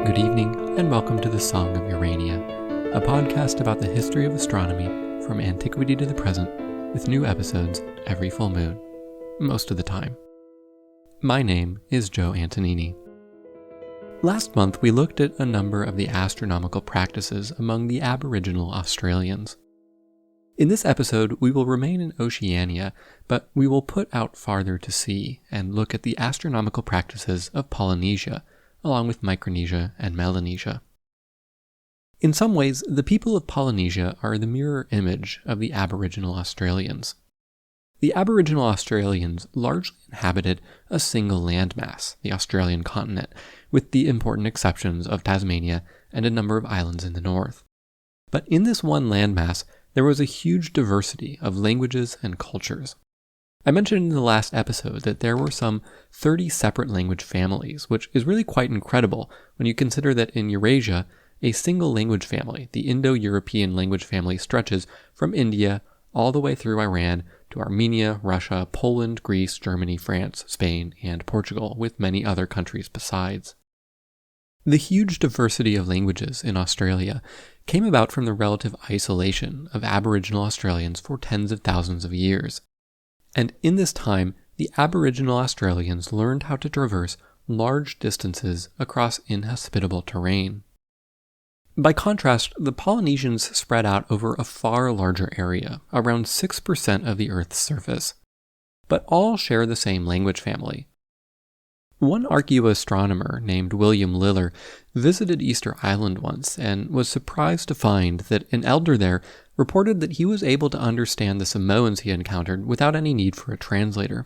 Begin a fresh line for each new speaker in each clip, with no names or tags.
Good evening, and welcome to the Song of Urania, a podcast about the history of astronomy from antiquity to the present, with new episodes every full moon, most of the time. My name is Joe Antonini. Last month, we looked at a number of the astronomical practices among the Aboriginal Australians. In this episode, we will remain in Oceania, but we will put out farther to sea and look at the astronomical practices of Polynesia, along with Micronesia and Melanesia. In some ways, the people of Polynesia are the mirror image of the Aboriginal Australians. The Aboriginal Australians largely inhabited a single landmass, the Australian continent, with the important exceptions of Tasmania and a number of islands in the north. But in this one landmass, there was a huge diversity of languages and cultures. I mentioned in the last episode that there were some 30 separate language families, which is really quite incredible when you consider that in Eurasia, a single language family, the Indo-European language family, stretches from India all the way through Iran to Armenia, Russia, Poland, Greece, Germany, France, Spain, and Portugal, with many other countries besides. The huge diversity of languages in Australia came about from the relative isolation of Aboriginal Australians for tens of thousands of years. And in this time, the Aboriginal Australians learned how to traverse large distances across inhospitable terrain. By contrast, the Polynesians spread out over a far larger area, around 6% of the Earth's surface, but all share the same language family. One archaeoastronomer named William Liller visited Easter Island once and was surprised to find that an elder there reported that he was able to understand the Samoans he encountered without any need for a translator.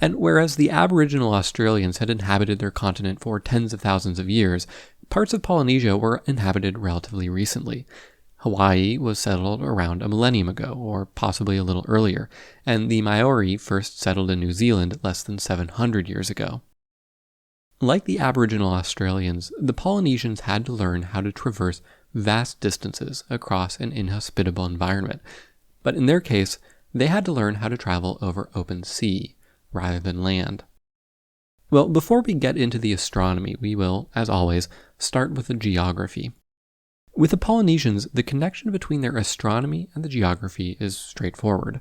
And whereas the Aboriginal Australians had inhabited their continent for tens of thousands of years, parts of Polynesia were inhabited relatively recently. Hawaii was settled around a millennium ago, or possibly a little earlier, and the Maori first settled in New Zealand less than 700 years ago. Like the Aboriginal Australians, the Polynesians had to learn how to traverse vast distances across an inhospitable environment, but in their case, they had to learn how to travel over open sea rather than land. Well, before we get into the astronomy, we will, as always, start with the geography. With the Polynesians, the connection between their astronomy and the geography is straightforward.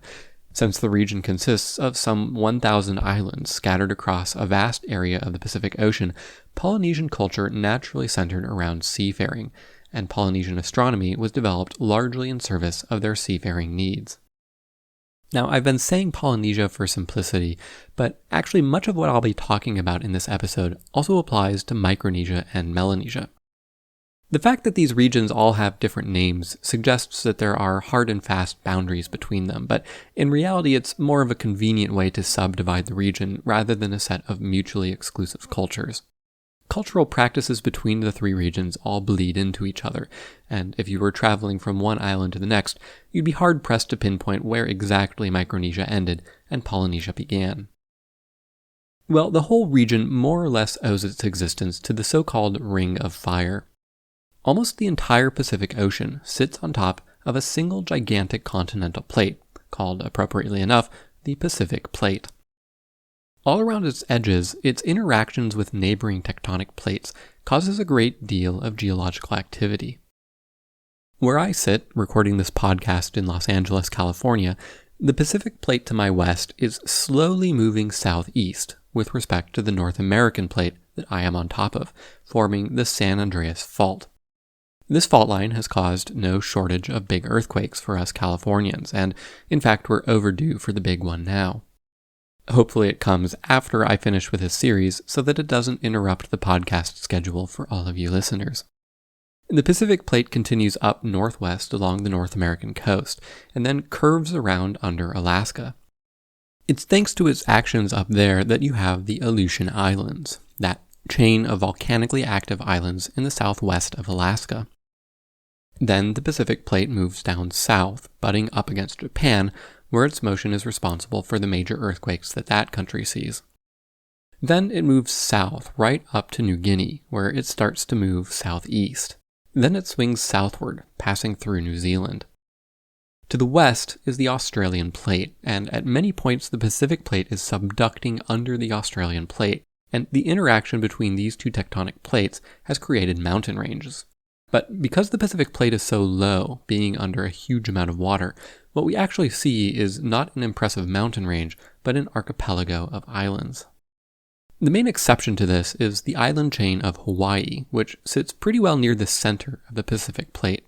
Since the region consists of some 1,000 islands scattered across a vast area of the Pacific Ocean, Polynesian culture naturally centered around seafaring, and Polynesian astronomy was developed largely in service of their seafaring needs. Now, I've been saying Polynesia for simplicity, but actually much of what I'll be talking about in this episode also applies to Micronesia and Melanesia. The fact that these regions all have different names suggests that there are hard and fast boundaries between them, but in reality it's more of a convenient way to subdivide the region rather than a set of mutually exclusive cultures. Cultural practices between the three regions all bleed into each other, and if you were traveling from one island to the next, you'd be hard-pressed to pinpoint where exactly Micronesia ended and Polynesia began. Well, the whole region more or less owes its existence to the so-called Ring of Fire. Almost the entire Pacific Ocean sits on top of a single gigantic continental plate, called appropriately enough, the Pacific Plate. All around its edges, its interactions with neighboring tectonic plates causes a great deal of geological activity. Where I sit, recording this podcast in Los Angeles, California, the Pacific Plate to my west is slowly moving southeast with respect to the North American plate that I am on top of, forming the San Andreas Fault. This fault line has caused no shortage of big earthquakes for us Californians, and in fact we're overdue for the big one now. Hopefully it comes after I finish with this series so that it doesn't interrupt the podcast schedule for all of you listeners. The Pacific Plate continues up northwest along the North American coast, and then curves around under Alaska. It's thanks to its actions up there that you have the Aleutian Islands, that chain of volcanically active islands in the southwest of Alaska. Then the Pacific Plate moves down south, butting up against Japan, where its motion is responsible for the major earthquakes that country sees. Then it moves south, right up to New Guinea, where it starts to move southeast. Then it swings southward, passing through New Zealand. To the west is the Australian Plate, and at many points the Pacific Plate is subducting under the Australian Plate, and the interaction between these two tectonic plates has created mountain ranges. But because the Pacific plate is so low, being under a huge amount of water, what we actually see is not an impressive mountain range, but an archipelago of islands. The main exception to this is the island chain of Hawaii, which sits pretty well near the center of the Pacific plate.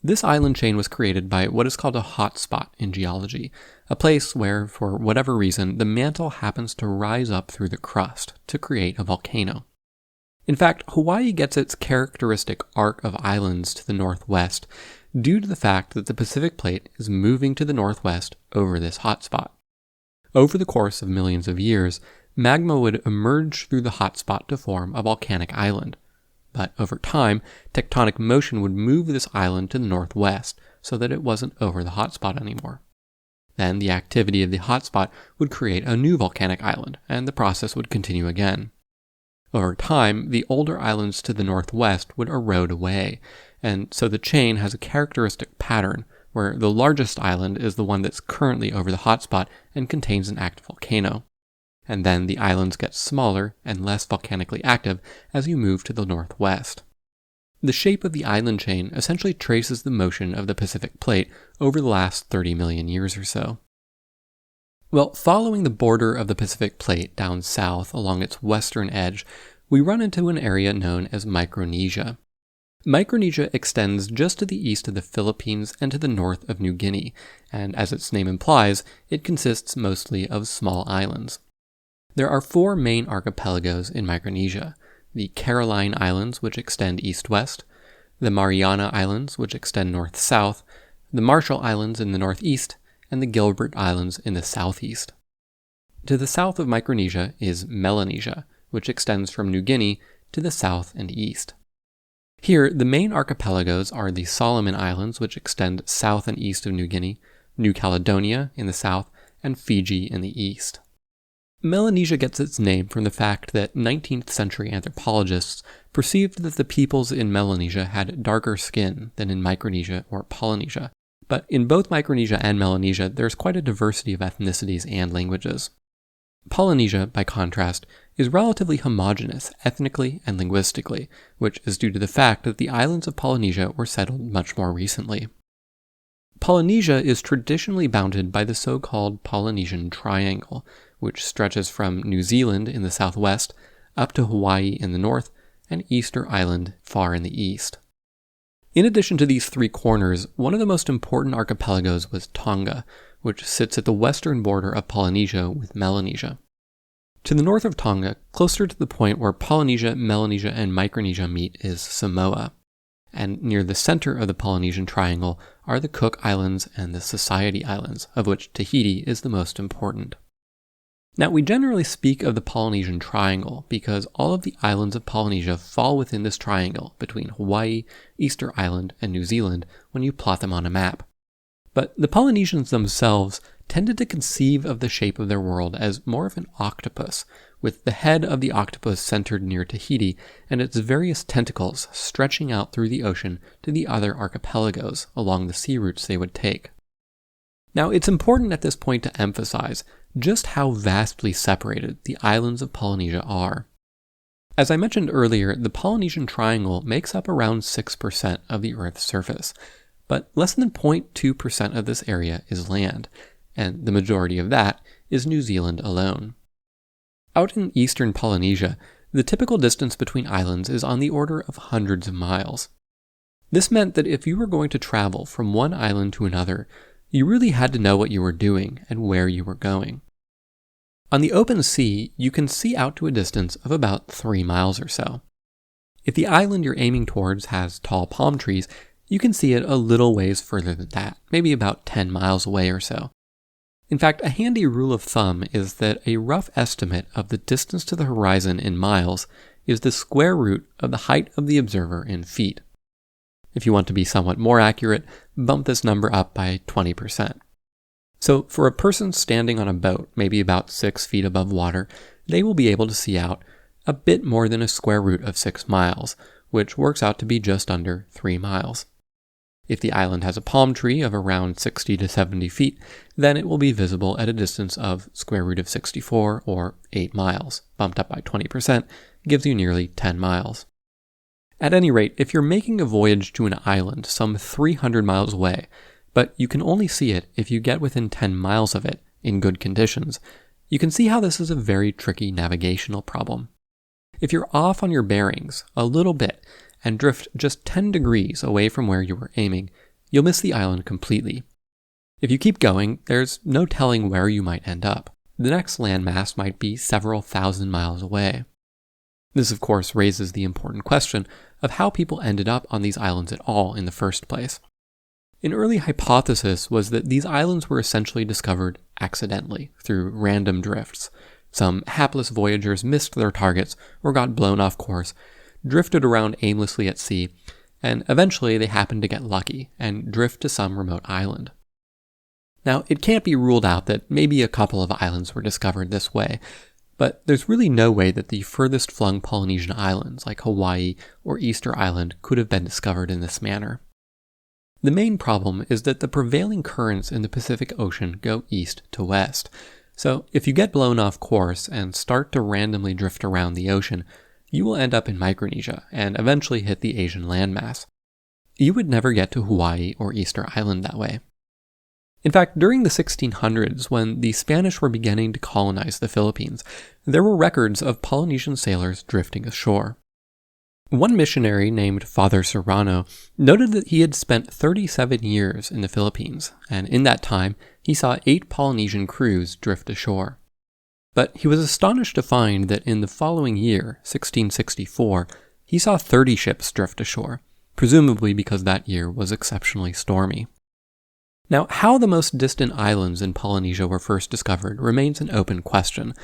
This island chain was created by what is called a hotspot in geology, a place where, for whatever reason, the mantle happens to rise up through the crust to create a volcano. In fact, Hawaii gets its characteristic arc of islands to the northwest due to the fact that the Pacific plate is moving to the northwest over this hotspot. Over the course of millions of years, magma would emerge through the hotspot to form a volcanic island. But over time, tectonic motion would move this island to the northwest so that it wasn't over the hotspot anymore. Then the activity of the hotspot would create a new volcanic island, and the process would continue again. Over time, the older islands to the northwest would erode away, and so the chain has a characteristic pattern where the largest island is the one that's currently over the hotspot and contains an active volcano. And then the islands get smaller and less volcanically active as you move to the northwest. The shape of the island chain essentially traces the motion of the Pacific plate over the last 30 million years or so. Well, following the border of the Pacific plate down south along its western edge, we run into an area known as Micronesia. Micronesia extends just to the east of the Philippines and to the north of New Guinea, and as its name implies, it consists mostly of small islands. There are 4 main archipelagos in Micronesia: the Caroline Islands, which extend east-west, the Mariana Islands, which extend north-south, the Marshall Islands in the northeast, and the Gilbert Islands in the southeast. To the south of Micronesia is Melanesia, which extends from New Guinea to the south and east. Here, the main archipelagos are the Solomon Islands, which extend south and east of New Guinea, New Caledonia in the south, and Fiji in the east. Melanesia gets its name from the fact that 19th century anthropologists perceived that the peoples in Melanesia had darker skin than in Micronesia or Polynesia, but in both Micronesia and Melanesia there's quite a diversity of ethnicities and languages. Polynesia, by contrast, is relatively homogeneous ethnically and linguistically, which is due to the fact that the islands of Polynesia were settled much more recently. Polynesia is traditionally bounded by the so-called Polynesian Triangle, which stretches from New Zealand in the southwest up to Hawaii in the north and Easter Island far in the east. In addition to these 3 corners, one of the most important archipelagos was Tonga, which sits at the western border of Polynesia with Melanesia. To the north of Tonga, closer to the point where Polynesia, Melanesia, and Micronesia meet, is Samoa. And near the center of the Polynesian Triangle are the Cook Islands and the Society Islands, of which Tahiti is the most important. Now, we generally speak of the Polynesian Triangle because all of the islands of Polynesia fall within this triangle between Hawaii, Easter Island, and New Zealand when you plot them on a map. But the Polynesians themselves tended to conceive of the shape of their world as more of an octopus, with the head of the octopus centered near Tahiti and its various tentacles stretching out through the ocean to the other archipelagos along the sea routes they would take. Now, it's important at this point to emphasize just how vastly separated the islands of Polynesia are. As I mentioned earlier, the Polynesian Triangle makes up around 6% of the Earth's surface, but less than 0.2% of this area is land, and the majority of that is New Zealand alone. Out in eastern Polynesia, the typical distance between islands is on the order of hundreds of miles. This meant that if you were going to travel from one island to another, you really had to know what you were doing and where you were going. On the open sea, you can see out to a distance of about 3 miles or so. If the island you're aiming towards has tall palm trees, you can see it a little ways further than that, maybe about 10 miles away or so. In fact, a handy rule of thumb is that a rough estimate of the distance to the horizon in miles is the square root of the height of the observer in feet. If you want to be somewhat more accurate, bump this number up by 20%. So for a person standing on a boat, maybe about 6 feet above water, they will be able to see out a bit more than a square root of 6 miles, which works out to be just under 3 miles. If the island has a palm tree of around 60 to 70 feet, then it will be visible at a distance of square root of 64, or 8 miles, bumped up by 20%, gives you nearly 10 miles. At any rate, if you're making a voyage to an island some 300 miles away, but you can only see it if you get within 10 miles of it in good conditions, you can see how this is a very tricky navigational problem. If you're off on your bearings a little bit and drift just 10 degrees away from where you were aiming, you'll miss the island completely. If you keep going, there's no telling where you might end up. The next landmass might be several thousand miles away. This, of course, raises the important question of how people ended up on these islands at all in the first place. An early hypothesis was that these islands were essentially discovered accidentally, through random drifts. Some hapless voyagers missed their targets or got blown off course, drifted around aimlessly at sea, and eventually they happened to get lucky and drift to some remote island. Now, it can't be ruled out that maybe a couple of islands were discovered this way, but there's really no way that the furthest flung Polynesian islands, like Hawaii or Easter Island, could have been discovered in this manner. The main problem is that the prevailing currents in the Pacific Ocean go east to west, so if you get blown off course and start to randomly drift around the ocean, you will end up in Micronesia and eventually hit the Asian landmass. You would never get to Hawaii or Easter Island that way. In fact, during the 1600s, when the Spanish were beginning to colonize the Philippines, there were records of Polynesian sailors drifting ashore. One missionary named Father Serrano noted that he had spent 37 years in the Philippines, and in that time, he saw 8 Polynesian crews drift ashore. But he was astonished to find that in the following year, 1664, he saw 30 ships drift ashore, presumably because that year was exceptionally stormy. Now, how the most distant islands in Polynesia were first discovered remains an open question,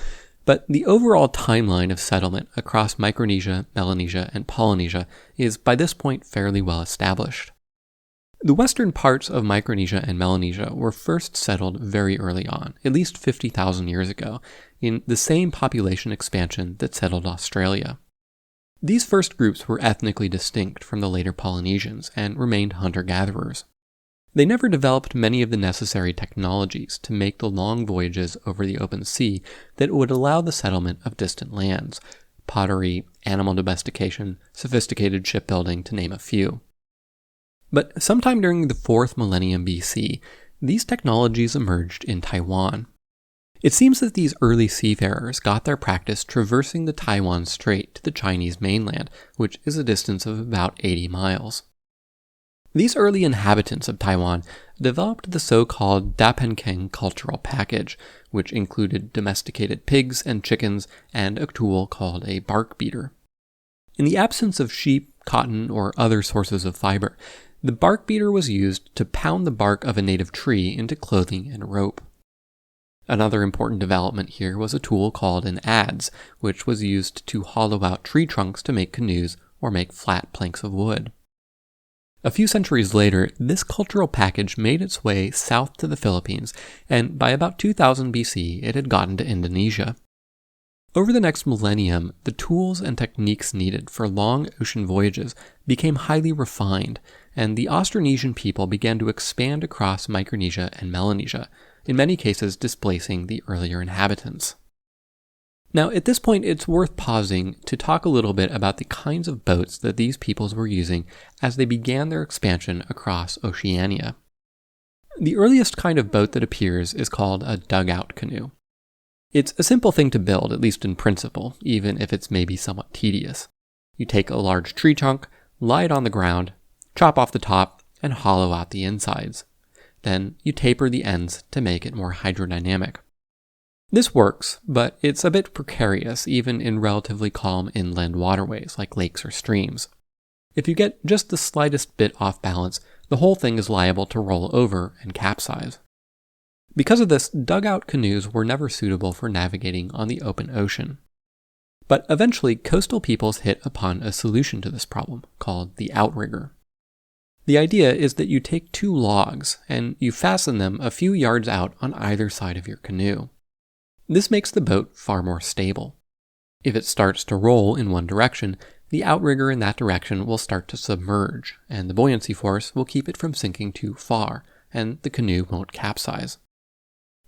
but the overall timeline of settlement across Micronesia, Melanesia, and Polynesia is by this point fairly well established. The western parts of Micronesia and Melanesia were first settled very early on, at least 50,000 years ago, in the same population expansion that settled Australia. These first groups were ethnically distinct from the later Polynesians and remained hunter-gatherers. They never developed many of the necessary technologies to make the long voyages over the open sea that would allow the settlement of distant lands: pottery, animal domestication, sophisticated shipbuilding, to name a few. But sometime during the 4th millennium BC, these technologies emerged in Taiwan. It seems that these early seafarers got their practice traversing the Taiwan Strait to the Chinese mainland, which is a distance of about 80 miles. These early inhabitants of Taiwan developed the so-called Dapenkeng cultural package, which included domesticated pigs and chickens and a tool called a bark beater. In the absence of sheep, cotton, or other sources of fiber, the bark beater was used to pound the bark of a native tree into clothing and rope. Another important development here was a tool called an adze, which was used to hollow out tree trunks to make canoes or make flat planks of wood. A few centuries later, this cultural package made its way south to the Philippines, and by about 2000 BC, it had gotten to Indonesia. Over the next millennium, the tools and techniques needed for long ocean voyages became highly refined, and the Austronesian people began to expand across Micronesia and Melanesia, in many cases displacing the earlier inhabitants. Now, at this point, it's worth pausing to talk a little bit about the kinds of boats that these peoples were using as they began their expansion across Oceania. The earliest kind of boat that appears is called a dugout canoe. It's a simple thing to build, at least in principle, even if it's maybe somewhat tedious. You take a large tree trunk, lie it on the ground, chop off the top, and hollow out the insides. Then you taper the ends to make it more hydrodynamic. This works, but it's a bit precarious even in relatively calm inland waterways like lakes or streams. If you get just the slightest bit off balance, the whole thing is liable to roll over and capsize. Because of this, dugout canoes were never suitable for navigating on the open ocean. But eventually, coastal peoples hit upon a solution to this problem, called the outrigger. The idea is that you take 2 logs and you fasten them a few yards out on either side of your canoe. This makes the boat far more stable. If it starts to roll in one direction, the outrigger in that direction will start to submerge, and the buoyancy force will keep it from sinking too far, and the canoe won't capsize.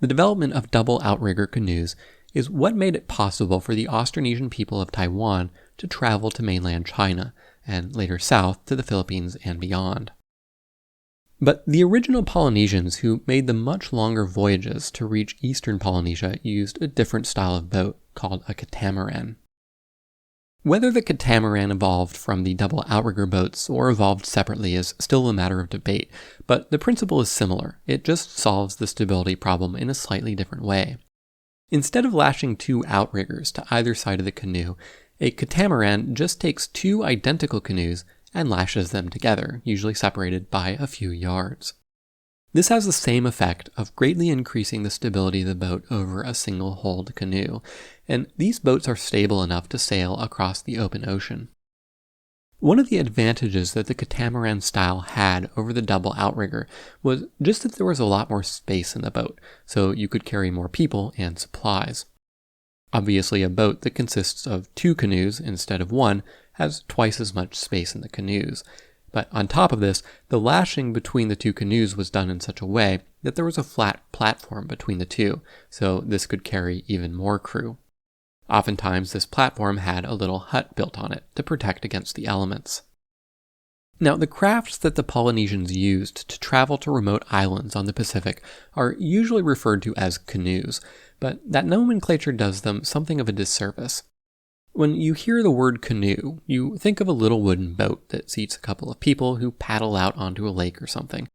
The development of double outrigger canoes is what made it possible for the Austronesian people of Taiwan to travel to mainland China, and later south to the Philippines and beyond. But the original Polynesians who made the much longer voyages to reach eastern Polynesia used a different style of boat called a catamaran. Whether the catamaran evolved from the double outrigger boats or evolved separately is still a matter of debate, but the principle is similar. It just solves the stability problem in a slightly different way. Instead of lashing two outriggers to either side of the canoe, a catamaran just takes two identical canoes and lashes them together, usually separated by a few yards. This has the same effect of greatly increasing the stability of the boat over a single-hulled canoe, and these boats are stable enough to sail across the open ocean. One of the advantages that the catamaran style had over the double outrigger was just that there was a lot more space in the boat, so you could carry more people and supplies. Obviously, a boat that consists of two canoes instead of one has twice as much space in the canoes. But on top of this, the lashing between the two canoes was done in such a way that there was a flat platform between the two, so this could carry even more crew. Oftentimes, this platform had a little hut built on it to protect against the elements. Now, the crafts that the Polynesians used to travel to remote islands on the Pacific are usually referred to as canoes, but that nomenclature does them something of a disservice. When you hear the word canoe, you think of a little wooden boat that seats a couple of people who paddle out onto a lake or something.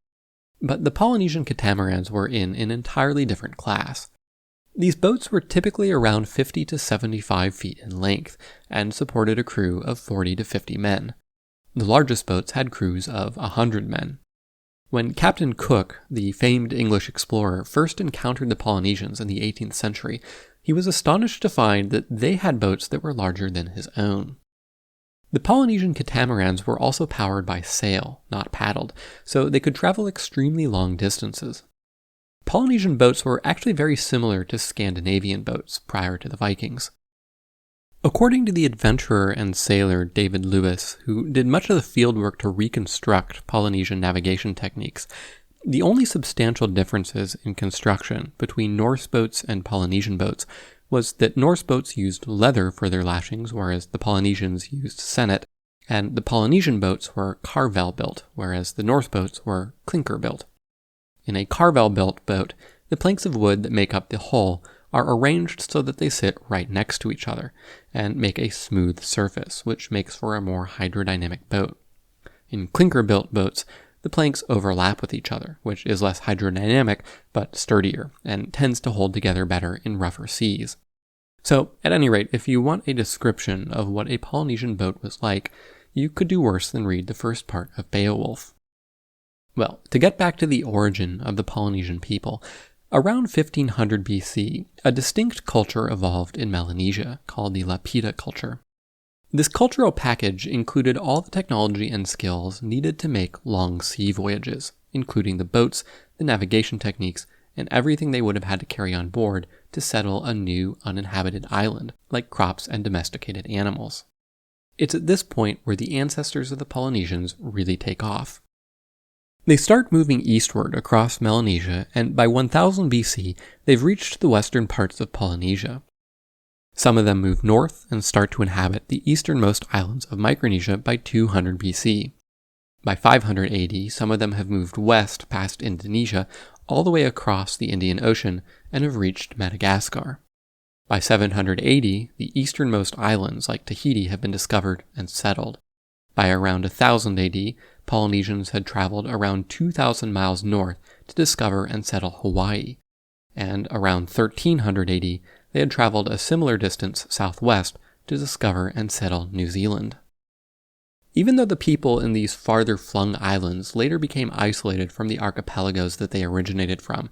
But the Polynesian catamarans were in an entirely different class. These boats were typically around 50 to 75 feet in length and supported a crew of 40 to 50 men. The largest boats had crews of 100 men. When Captain Cook, the famed English explorer, first encountered the Polynesians in the 18th century, he was astonished to find that they had boats that were larger than his own. The Polynesian catamarans were also powered by sail, not paddled, so they could travel extremely long distances. Polynesian boats were actually very similar to Scandinavian boats prior to the Vikings. According to the adventurer and sailor David Lewis, who did much of the fieldwork to reconstruct Polynesian navigation techniques, the only substantial differences in construction between Norse boats and Polynesian boats was that Norse boats used leather for their lashings, whereas the Polynesians used senet, and the Polynesian boats were carvel built, whereas the Norse boats were clinker built. In a carvel built boat, the planks of wood that make up the hull are arranged so that they sit right next to each other and make a smooth surface, which makes for a more hydrodynamic boat. In clinker-built boats, the planks overlap with each other, which is less hydrodynamic but sturdier and tends to hold together better in rougher seas. So, at any rate, if you want a description of what a Polynesian boat was like, you could do worse than read the first part of Beowulf. Well, to get back to the origin of the Polynesian people, around 1500 BC, a distinct culture evolved in Melanesia called the Lapita culture. This cultural package included all the technology and skills needed to make long sea voyages, including the boats, the navigation techniques, and everything they would have had to carry on board to settle a new uninhabited island, like crops and domesticated animals. It's at this point where the ancestors of the Polynesians really take off. They start moving eastward across Melanesia, and by 1000 BC, they've reached the western parts of Polynesia. Some of them move north and start to inhabit the easternmost islands of Micronesia by 200 BC. By 500 AD, some of them have moved west past Indonesia, all the way across the Indian Ocean, and have reached Madagascar. By 700 AD, the easternmost islands like Tahiti have been discovered and settled. By around 1000 AD, Polynesians had traveled around 2,000 miles north to discover and settle Hawaii, and around 1300 AD, they had traveled a similar distance southwest to discover and settle New Zealand. Even though the people in these farther flung islands later became isolated from the archipelagos that they originated from,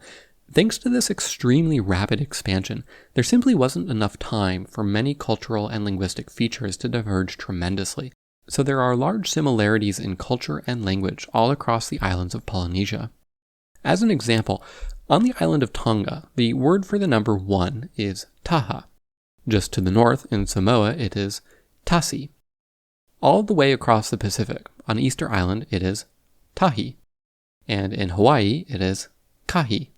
thanks to this extremely rapid expansion, there simply wasn't enough time for many cultural and linguistic features to diverge tremendously. So there are large similarities in culture and language all across the islands of Polynesia. As an example, on the island of Tonga, the word for the number 1 is taha. Just to the north, in Samoa, it is tasi. all the way across the Pacific. On Easter Island, it is tahi, and in Hawaii, it is kahi.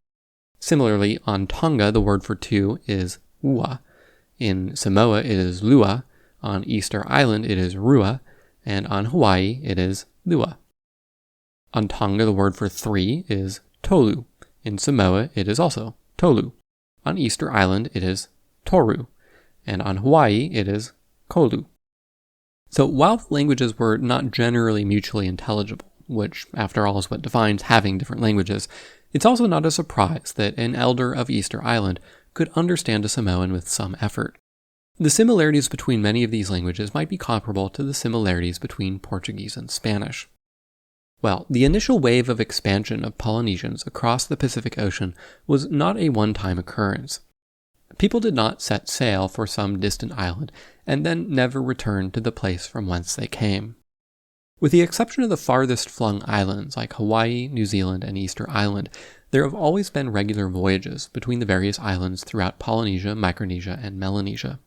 Similarly, on Tonga, the word for two is ua. In Samoa, it is lua. On Easter Island, it is rua. And on Hawaii, it is lua. On Tonga, the word for three is tolu. In Samoa, it is also tolu. On Easter Island, it is toru. And on Hawaii, it is kolu. So while the languages were not generally mutually intelligible, which after all is what defines having different languages, it's also not a surprise that an elder of Easter Island could understand a Samoan with some effort. The similarities between many of these languages might be comparable to the similarities between Portuguese and Spanish. Well, the initial wave of expansion of Polynesians across the Pacific Ocean was not a one-time occurrence. People did not set sail for some distant island and then never return to the place from whence they came. With the exception of the farthest flung islands like Hawaii, New Zealand, and Easter Island, there have always been regular voyages between the various islands throughout Polynesia, Micronesia, and Melanesia.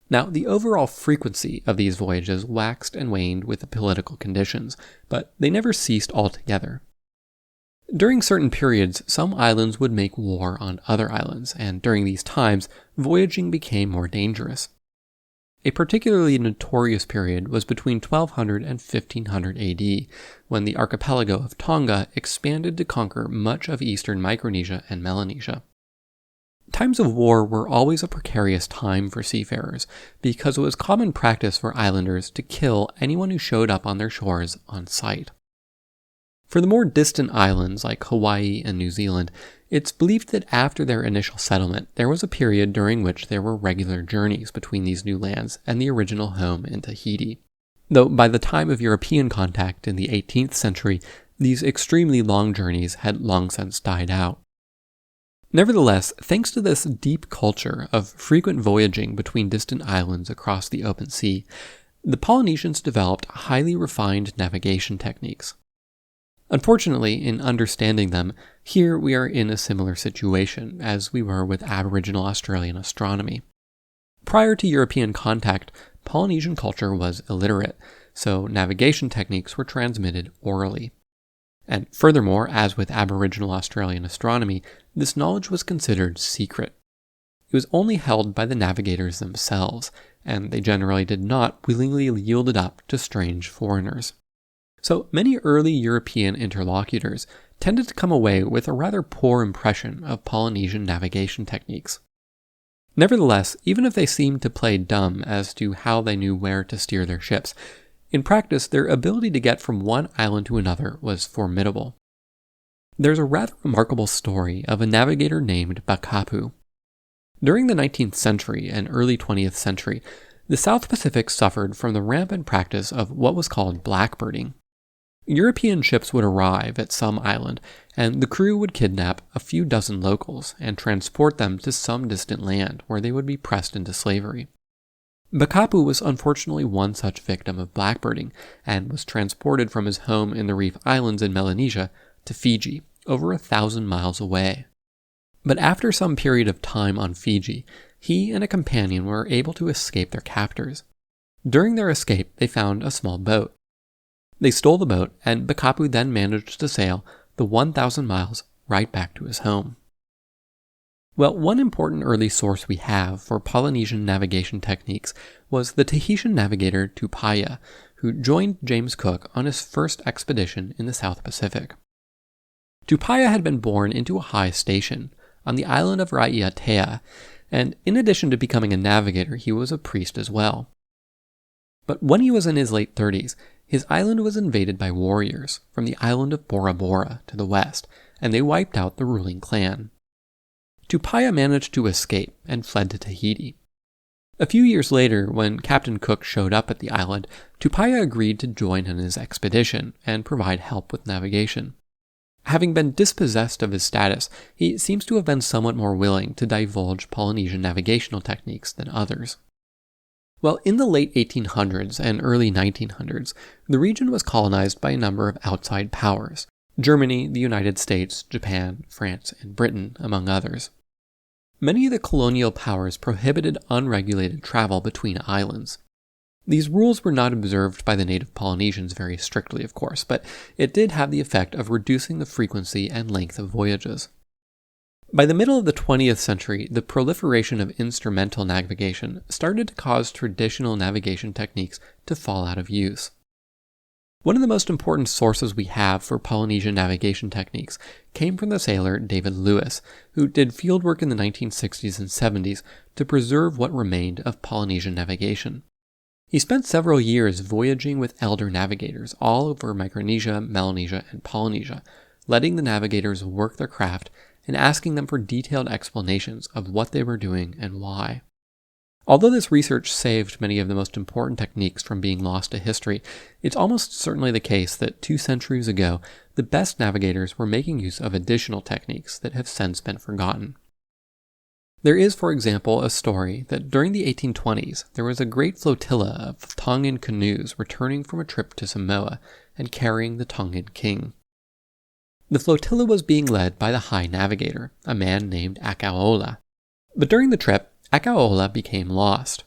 Now, the overall frequency of these voyages waxed and waned with the political conditions, but they never ceased altogether. During certain periods, some islands would make war on other islands, and during these times, voyaging became more dangerous. A particularly notorious period was between 1200 and 1500 AD, when the archipelago of Tonga expanded to conquer much of eastern Micronesia and Melanesia. Times of war were always a precarious time for seafarers, because it was common practice for islanders to kill anyone who showed up on their shores on sight. For the more distant islands like Hawaii and New Zealand, it's believed that after their initial settlement, there was a period during which there were regular journeys between these new lands and the original home in Tahiti. Though by the time of European contact in the 18th century, these extremely long journeys had long since died out. Nevertheless, thanks to this deep culture of frequent voyaging between distant islands across the open sea, the Polynesians developed highly refined navigation techniques. Unfortunately, in understanding them, here we are in a similar situation as we were with Aboriginal Australian astronomy. Prior to European contact, Polynesian culture was illiterate, so navigation techniques were transmitted orally. And furthermore, as with Aboriginal Australian astronomy, this knowledge was considered secret. It was only held by the navigators themselves, and they generally did not willingly yield it up to strange foreigners. So many early European interlocutors tended to come away with a rather poor impression of Polynesian navigation techniques. Nevertheless, even if they seemed to play dumb as to how they knew where to steer their ships, in practice their ability to get from one island to another was formidable. There's a rather remarkable story of a navigator named Bakapu. During the 19th century and early 20th century, the South Pacific suffered from the rampant practice of what was called blackbirding. European ships would arrive at some island, and the crew would kidnap a few dozen locals and transport them to some distant land where they would be pressed into slavery. Bakapu was unfortunately one such victim of blackbirding, and was transported from his home in the Reef Islands in Melanesia to Fiji, over 1,000 miles away. But after some period of time on Fiji, he and a companion were able to escape their captors. During their escape, they found a small boat. They stole the boat, and Bakapu then managed to sail the 1,000 miles right back to his home. Well, one important early source we have for Polynesian navigation techniques was the Tahitian navigator Tupaia, who joined James Cook on his first expedition in the South Pacific. Tupaia had been born into a high station on the island of Raiatea, and in addition to becoming a navigator, he was a priest as well. But when he was in his late 30s, his island was invaded by warriors from the island of Bora Bora to the west, and they wiped out the ruling clan. Tupaia managed to escape and fled to Tahiti. A few years later, when Captain Cook showed up at the island, Tupaia agreed to join in his expedition and provide help with navigation. Having been dispossessed of his status, he seems to have been somewhat more willing to divulge Polynesian navigational techniques than others. Well, in the late 1800s and early 1900s, the region was colonized by a number of outside powers: Germany, the United States, Japan, France, and Britain, among others. Many of the colonial powers prohibited unregulated travel between islands. These rules were not observed by the native Polynesians very strictly, of course, but it did have the effect of reducing the frequency and length of voyages. By the middle of the 20th century, the proliferation of instrumental navigation started to cause traditional navigation techniques to fall out of use. One of the most important sources we have for Polynesian navigation techniques came from the sailor David Lewis, who did fieldwork in the 1960s and 70s to preserve what remained of Polynesian navigation. He spent several years voyaging with elder navigators all over Micronesia, Melanesia, and Polynesia, letting the navigators work their craft and asking them for detailed explanations of what they were doing and why. Although this research saved many of the most important techniques from being lost to history, it's almost certainly the case that 2 centuries ago, the best navigators were making use of additional techniques that have since been forgotten. There is, for example, a story that during the 1820s, there was a great flotilla of Tongan canoes returning from a trip to Samoa and carrying the Tongan king. The flotilla was being led by the High Navigator, a man named Akaola. But during the trip, Akaola became lost.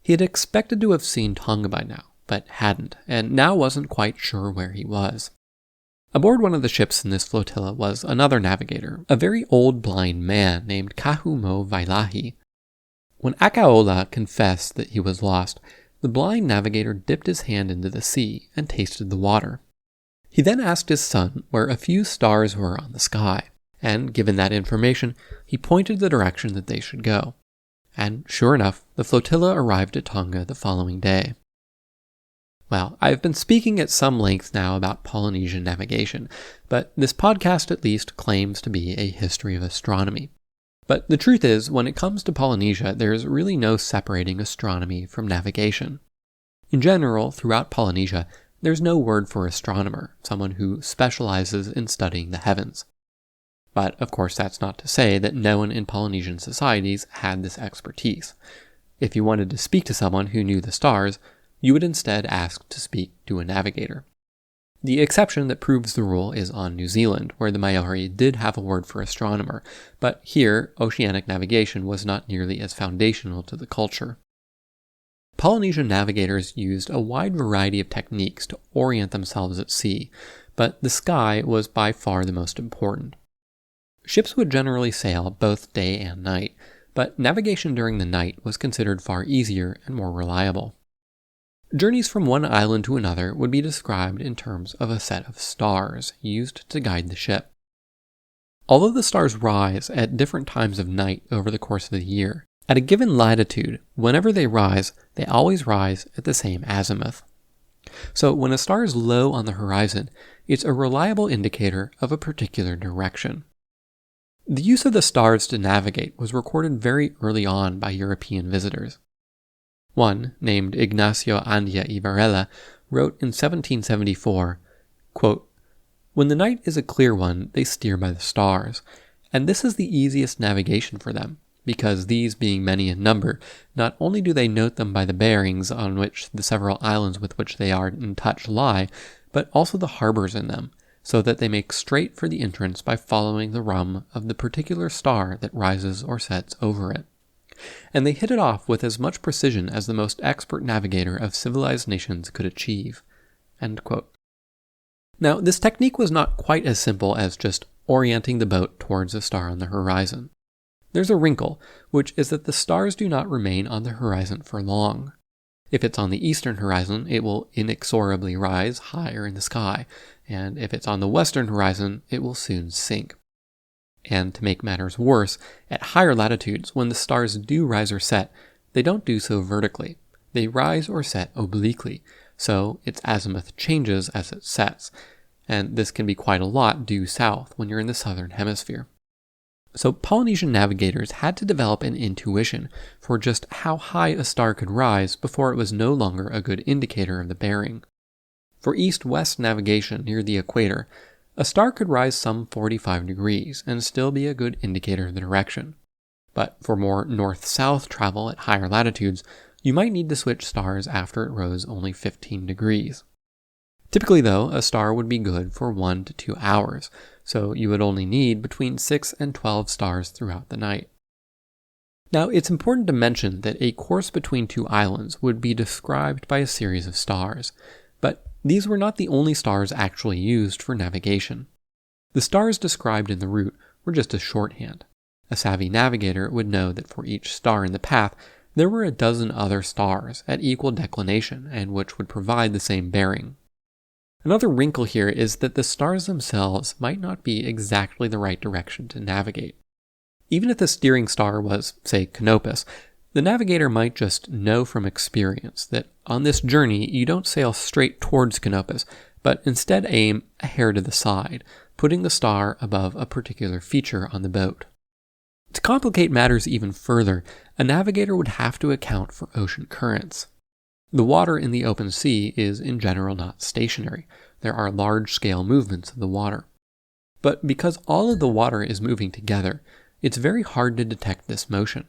He had expected to have seen Tonga by now, but hadn't, and now wasn't quite sure where he was. Aboard one of the ships in this flotilla was another navigator, a very old blind man named Kahumo Vailahi. When Akaola confessed that he was lost, the blind navigator dipped his hand into the sea and tasted the water. He then asked his son where a few stars were on the sky, and given that information, he pointed the direction that they should go. And sure enough, the flotilla arrived at Tonga the following day. Well, I've been speaking at some length now about Polynesian navigation, but this podcast at least claims to be a history of astronomy. But the truth is, when it comes to Polynesia, there's really no separating astronomy from navigation. In general, throughout Polynesia, there's no word for astronomer, someone who specializes in studying the heavens. But, of course, that's not to say that no one in Polynesian societies had this expertise. If you wanted to speak to someone who knew the stars, you would instead ask to speak to a navigator. The exception that proves the rule is on New Zealand, where the Maori did have a word for astronomer, but here, oceanic navigation was not nearly as foundational to the culture. Polynesian navigators used a wide variety of techniques to orient themselves at sea, but the sky was by far the most important. Ships would generally sail both day and night, but navigation during the night was considered far easier and more reliable. Journeys from one island to another would be described in terms of a set of stars used to guide the ship. Although the stars rise at different times of night over the course of the year, at a given latitude, whenever they rise, they always rise at the same azimuth. So when a star is low on the horizon, it's a reliable indicator of a particular direction. The use of the stars to navigate was recorded very early on by European visitors. One, named Ignacio Andia y Varela, wrote in 1774, quote, "When the night is a clear one, they steer by the stars, and this is the easiest navigation for them, because these being many in number, not only do they note them by the bearings on which the several islands with which they are in touch lie, but also the harbors in them, so that they make straight for the entrance by following the rhumb of the particular star that rises or sets over it. And they hit it off with as much precision as the most expert navigator of civilized nations could achieve." End quote. Now, this technique was not quite as simple as just orienting the boat towards a star on the horizon. There's a wrinkle, which is that the stars do not remain on the horizon for long. If it's on the eastern horizon, it will inexorably rise higher in the sky, and if it's on the western horizon, it will soon sink. And to make matters worse, at higher latitudes, when the stars do rise or set, they don't do so vertically. They rise or set obliquely, so its azimuth changes as it sets, and this can be quite a lot due south when you're in the southern hemisphere. So Polynesian navigators had to develop an intuition for just how high a star could rise before it was no longer a good indicator of the bearing. For east-west navigation near the equator, a star could rise some 45 degrees and still be a good indicator of the direction. But for more north-south travel at higher latitudes, you might need to switch stars after it rose only 15 degrees. Typically, though, a star would be good for 1 to 2 hours, so you would only need between 6 and 12 stars throughout the night. Now, it's important to mention that a course between two islands would be described by a series of stars, but these were not the only stars actually used for navigation. The stars described in the route were just a shorthand. A savvy navigator would know that for each star in the path, there were a dozen other stars at equal declination and which would provide the same bearing. Another wrinkle here is that the stars themselves might not be exactly the right direction to navigate. Even if the steering star was, say, Canopus, the navigator might just know from experience that on this journey you don't sail straight towards Canopus, but instead aim a hair to the side, putting the star above a particular feature on the boat. To complicate matters even further, a navigator would have to account for ocean currents. The water in the open sea is in general not stationary. There are large-scale movements of the water. But because all of the water is moving together, it's very hard to detect this motion.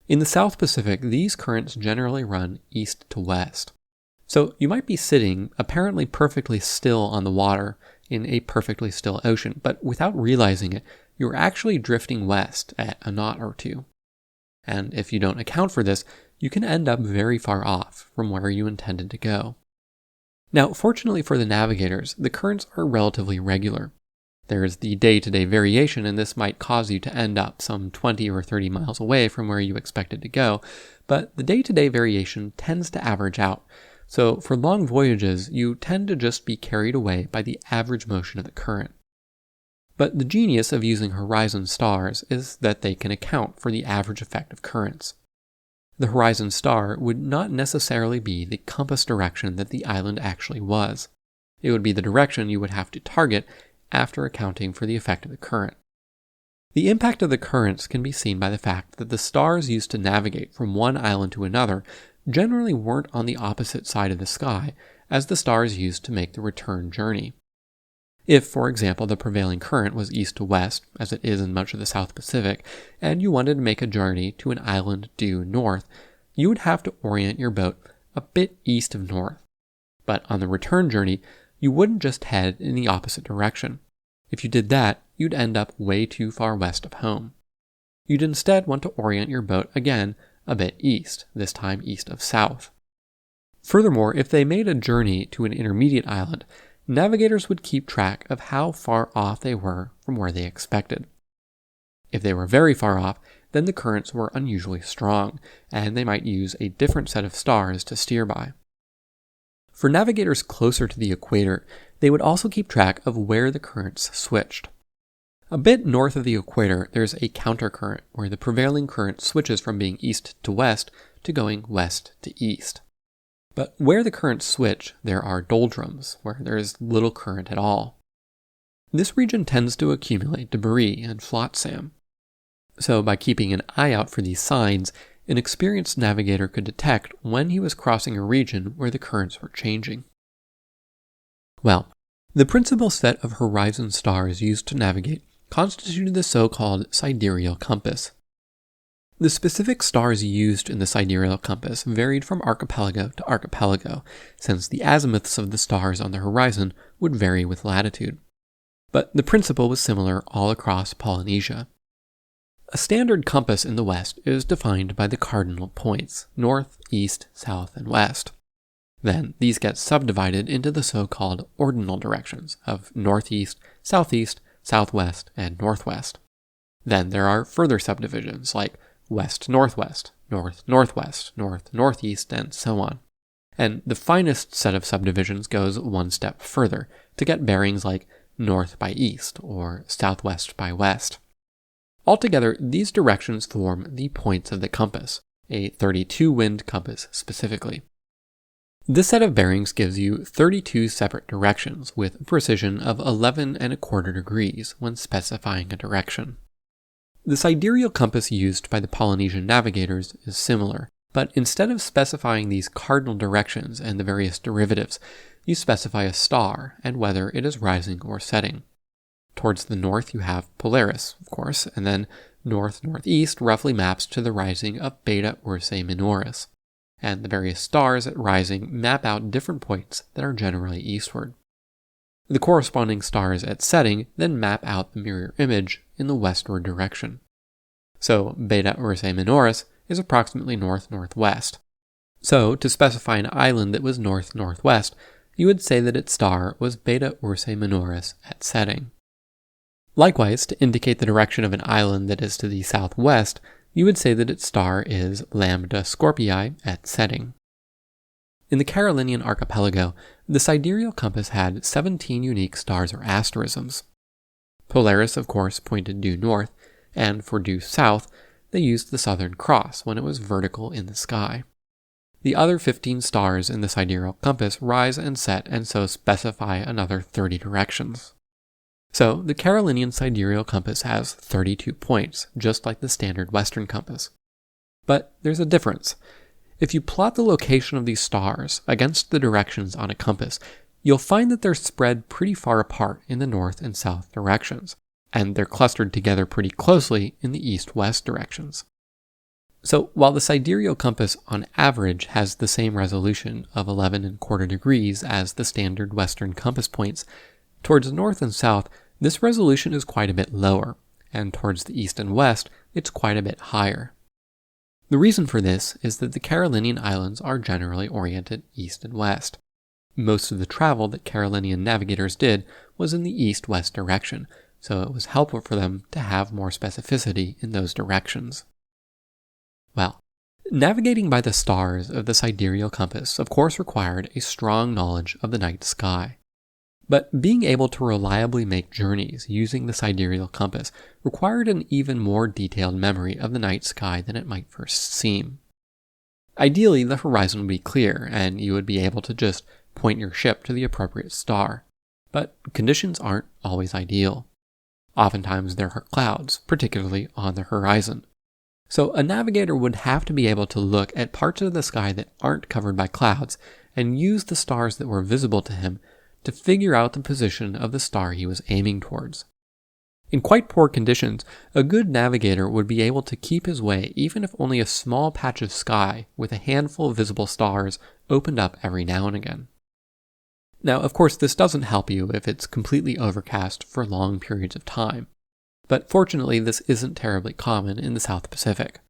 In the South Pacific, these currents generally run east to west. So you might be sitting apparently perfectly still on the water in a perfectly still ocean, but without realizing it, you're actually drifting west at a knot or two. And if you don't account for this, you can end up very far off from where you intended to go. Now, fortunately for the navigators, the currents are relatively regular. There is the day-to-day variation, and this might cause you to end up some 20 or 30 miles away from where you expected to go, but the day-to-day variation tends to average out. So for long voyages, you tend to just be carried away by the average motion of the current. But the genius of using horizon stars is that they can account for the average effect of currents. The horizon star would not necessarily be the compass direction that the island actually was. It would be the direction you would have to target after accounting for the effect of the current. The impact of the currents can be seen by the fact that the stars used to navigate from one island to another generally weren't on the opposite side of the sky as the stars used to make the return journey. If, for example, the prevailing current was east to west, as it is in much of the South Pacific, and you wanted to make a journey to an island due north, you would have to orient your boat a bit east of north. But on the return journey, you wouldn't just head in the opposite direction. If you did that, you'd end up way too far west of home. You'd instead want to orient your boat again a bit east, this time east of south. Furthermore, if they made a journey to an intermediate island, navigators would keep track of how far off they were from where they expected. If they were very far off, then the currents were unusually strong, and they might use a different set of stars to steer by. For navigators closer to the equator, they would also keep track of where the currents switched. A bit north of the equator, there's a countercurrent where the prevailing current switches from being east to west to going west to east. But where the currents switch, there are doldrums, where there is little current at all. This region tends to accumulate debris and flotsam. So by keeping an eye out for these signs, an experienced navigator could detect when he was crossing a region where the currents were changing. Well, the principal set of horizon stars used to navigate constituted the so-called sidereal compass. The specific stars used in the sidereal compass varied from archipelago to archipelago, since the azimuths of the stars on the horizon would vary with latitude. But the principle was similar all across Polynesia. A standard compass in the West is defined by the cardinal points, north, east, south, and west. Then these get subdivided into the so-called ordinal directions of northeast, southeast, southwest, and northwest. Then there are further subdivisions like west-northwest, north-northwest, north-northeast, and so on. And the finest set of subdivisions goes one step further to get bearings like north by east or southwest by west. Altogether, these directions form the points of the compass, a 32-wind compass specifically. This set of bearings gives you 32 separate directions with a precision of 11¼ degrees when specifying a direction. The sidereal compass used by the Polynesian navigators is similar, but instead of specifying these cardinal directions and the various derivatives, you specify a star and whether it is rising or setting. Towards the north you have Polaris, of course, and then north-northeast roughly maps to the rising of Beta Ursae Minoris, and the various stars at rising map out different points that are generally eastward. The corresponding stars at setting then map out the mirror image in the westward direction. so Beta Ursae Minoris is approximately north-northwest. So, to specify an island that was north-northwest, you would say that its star was Beta Ursae Minoris at setting. Likewise, to indicate the direction of an island that is to the southwest, you would say that its star is Lambda Scorpii at setting. In the Carolinian archipelago, the sidereal compass had 17 unique stars or asterisms. Polaris, of course, pointed due north, and for due south, they used the Southern Cross when it was vertical in the sky. The other 15 stars in the sidereal compass rise and set and so specify another 30 directions. So, the Carolinian sidereal compass has 32 points, just like the standard Western compass. But there's a difference. If you plot the location of these stars against the directions on a compass, you'll find that they're spread pretty far apart in the north and south directions, and they're clustered together pretty closely in the east-west directions. So, while the sidereal compass on average has the same resolution of 11¼ degrees as the standard Western compass points, towards the north and south, this resolution is quite a bit lower, and towards the east and west, it's quite a bit higher. The reason for this is that the Carolinian islands are generally oriented east and west. Most of the travel that Carolinian navigators did was in the east-west direction, so it was helpful for them to have more specificity in those directions. Well, navigating by the stars of the sidereal compass of course required a strong knowledge of the night sky. But being able to reliably make journeys using the sidereal compass required an even more detailed memory of the night sky than it might first seem. Ideally, the horizon would be clear, and you would be able to just point your ship to the appropriate star. But conditions aren't always ideal. Oftentimes there are clouds, particularly on the horizon. So a navigator would have to be able to look at parts of the sky that aren't covered by clouds and use the stars that were visible to him to figure out the position of the star he was aiming towards. In quite poor conditions, a good navigator would be able to keep his way even if only a small patch of sky with a handful of visible stars opened up every now and again. Now, of course, this doesn't help you if it's completely overcast for long periods of time, but fortunately this isn't terribly common in the South Pacific.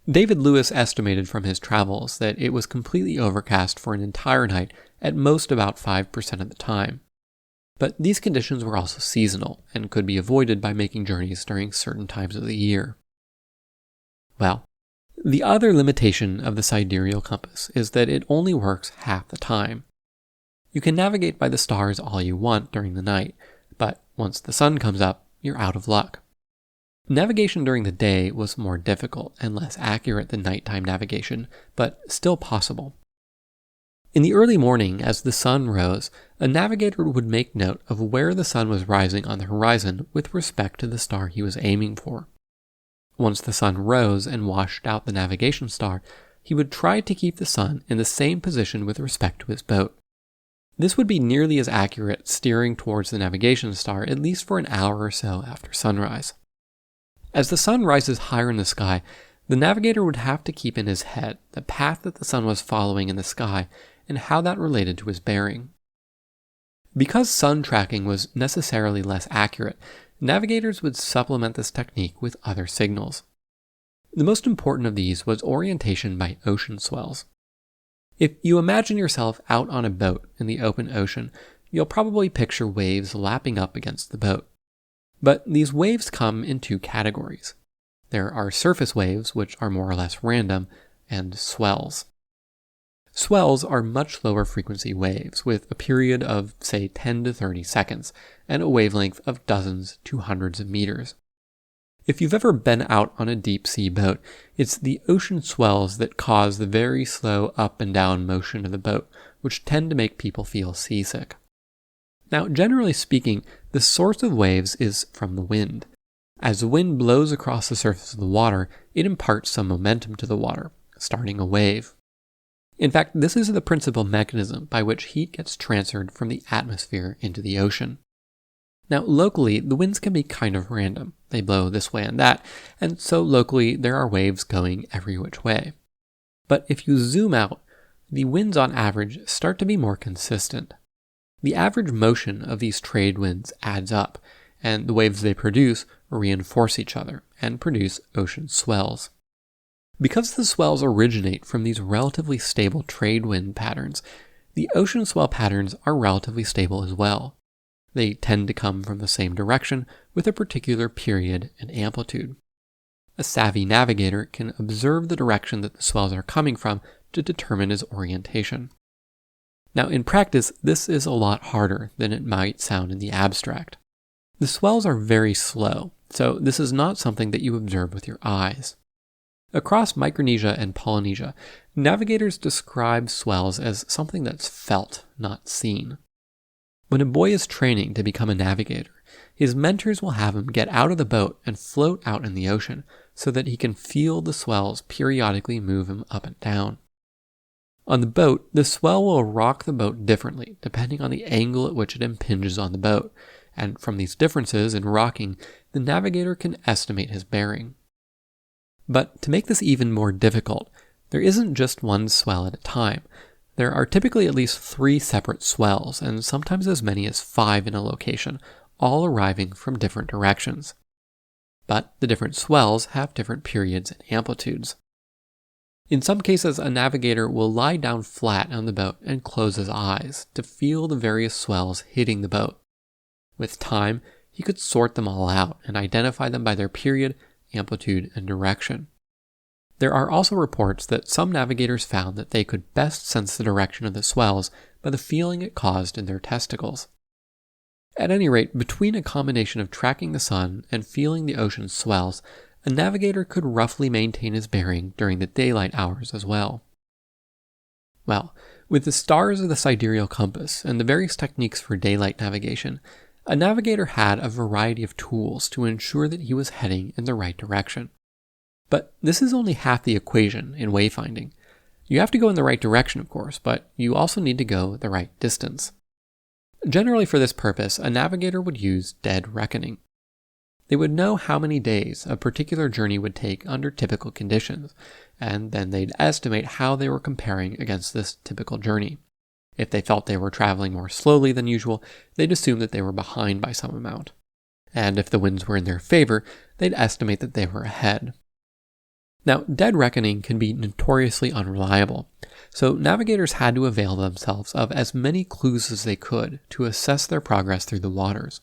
David Lewis estimated from his travels that it was completely overcast for an entire night at most about 5% of the time. But these conditions were also seasonal and could be avoided by making journeys during certain times of the year. Well, the other limitation of the sidereal compass is that it only works half the time. You can navigate by the stars all you want during the night, but once the sun comes up, you're out of luck. Navigation during the day was more difficult and less accurate than nighttime navigation, but still possible. In the early morning, as the sun rose, a navigator would make note of where the sun was rising on the horizon with respect to the star he was aiming for. Once the sun rose and washed out the navigation star, he would try to keep the sun in the same position with respect to his boat. This would be nearly as accurate steering towards the navigation star at least for an hour or so after sunrise. As the sun rises higher in the sky, the navigator would have to keep in his head the path that the sun was following in the sky and how that related to his bearing. Because sun tracking was necessarily less accurate, navigators would supplement this technique with other signals. The most important of these was orientation by ocean swells. If you imagine yourself out on a boat in the open ocean, you'll probably picture waves lapping up against the boat. But these waves come in two categories. There are surface waves, which are more or less random, and swells. Swells are much lower frequency waves with a period of, say, 10 to 30 seconds and a wavelength of dozens to hundreds of meters. If you've ever been out on a deep sea boat, it's the ocean swells that cause the very slow up and down motion of the boat, which tend to make people feel seasick. Now, generally speaking, the source of waves is from the wind. As the wind blows across the surface of the water, it imparts some momentum to the water, starting a wave. In fact, this is the principal mechanism by which heat gets transferred from the atmosphere into the ocean. Now, locally, the winds can be kind of random. They blow this way and that, and so locally there are waves going every which way. But if you zoom out, the winds on average start to be more consistent. The average motion of these trade winds adds up, and the waves they produce reinforce each other and produce ocean swells. Because the swells originate from these relatively stable trade wind patterns, the ocean swell patterns are relatively stable as well. They tend to come from the same direction with a particular period and amplitude. A savvy navigator can observe the direction that the swells are coming from to determine his orientation. Now, in practice, this is a lot harder than it might sound in the abstract. The swells are very slow, so this is not something that you observe with your eyes. Across Micronesia and Polynesia, navigators describe swells as something that's felt, not seen. When a boy is training to become a navigator, his mentors will have him get out of the boat and float out in the ocean so that he can feel the swells periodically move him up and down. On the boat, the swell will rock the boat differently depending on the angle at which it impinges on the boat, and from these differences in rocking, the navigator can estimate his bearing. But to make this even more difficult, there isn't just one swell at a time. There are typically at least 3 separate swells, and sometimes as many as 5 in a location, all arriving from different directions. But the different swells have different periods and amplitudes. In some cases, a navigator will lie down flat on the boat and close his eyes to feel the various swells hitting the boat. With time, he could sort them all out and identify them by their period, amplitude, and direction. There are also reports that some navigators found that they could best sense the direction of the swells by the feeling it caused in their testicles. At any rate, between a combination of tracking the sun and feeling the ocean's swells, a navigator could roughly maintain his bearing during the daylight hours as well. Well, with the stars of the sidereal compass and the various techniques for daylight navigation, a navigator had a variety of tools to ensure that he was heading in the right direction. But this is only half the equation in wayfinding. You have to go in the right direction, of course, but you also need to go the right distance. Generally for this purpose, a navigator would use dead reckoning. They would know how many days a particular journey would take under typical conditions, and then they'd estimate how they were comparing against this typical journey. If they felt they were traveling more slowly than usual, they'd assume that they were behind by some amount. And if the winds were in their favor, they'd estimate that they were ahead. Now, dead reckoning can be notoriously unreliable, so navigators had to avail themselves of as many clues as they could to assess their progress through the waters.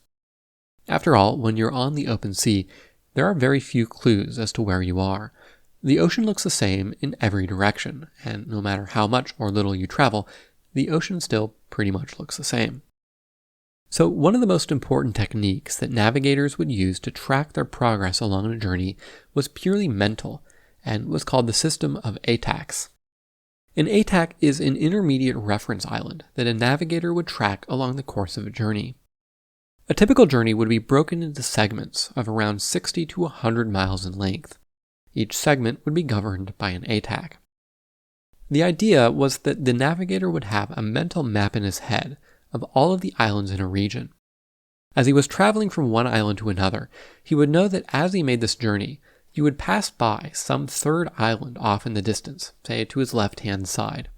After all, when you're on the open sea, there are very few clues as to where you are. The ocean looks the same in every direction, and no matter how much or little you travel, the ocean still pretty much looks the same. So one of the most important techniques that navigators would use to track their progress along a journey was purely mental, and was called the system of ATACs. An ATAC is an intermediate reference island that a navigator would track along the course of a journey. A typical journey would be broken into segments of around 60 to 100 miles in length. Each segment would be governed by an ATAC. The idea was that the navigator would have a mental map in his head of all of the islands in a region. As he was traveling from one island to another, he would know that as he made this journey, he would pass by some third island off in the distance, say to his left-hand side.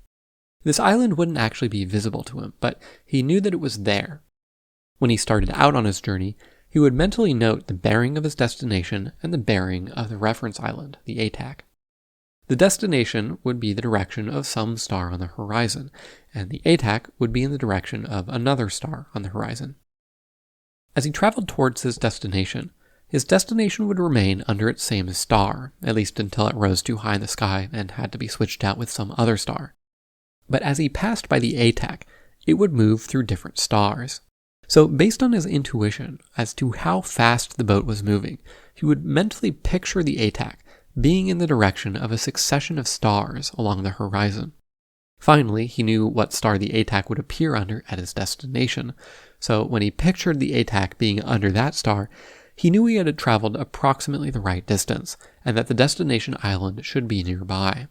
This island wouldn't actually be visible to him, but he knew that it was there. When he started out on his journey, he would mentally note the bearing of his destination and the bearing of the reference island, the ATAC. The destination would be the direction of some star on the horizon, and the ATAC would be in the direction of another star on the horizon. As he traveled towards his destination would remain under its same star, at least until it rose too high in the sky and had to be switched out with some other star. But as he passed by the ATAC, it would move through different stars. So based on his intuition as to how fast the boat was moving, he would mentally picture the ATAC being in the direction of a succession of stars along the horizon. Finally, he knew what star the ATAC would appear under at his destination, so when he pictured the ATAC being under that star, he knew he had traveled approximately the right distance, and that the destination island should be nearby.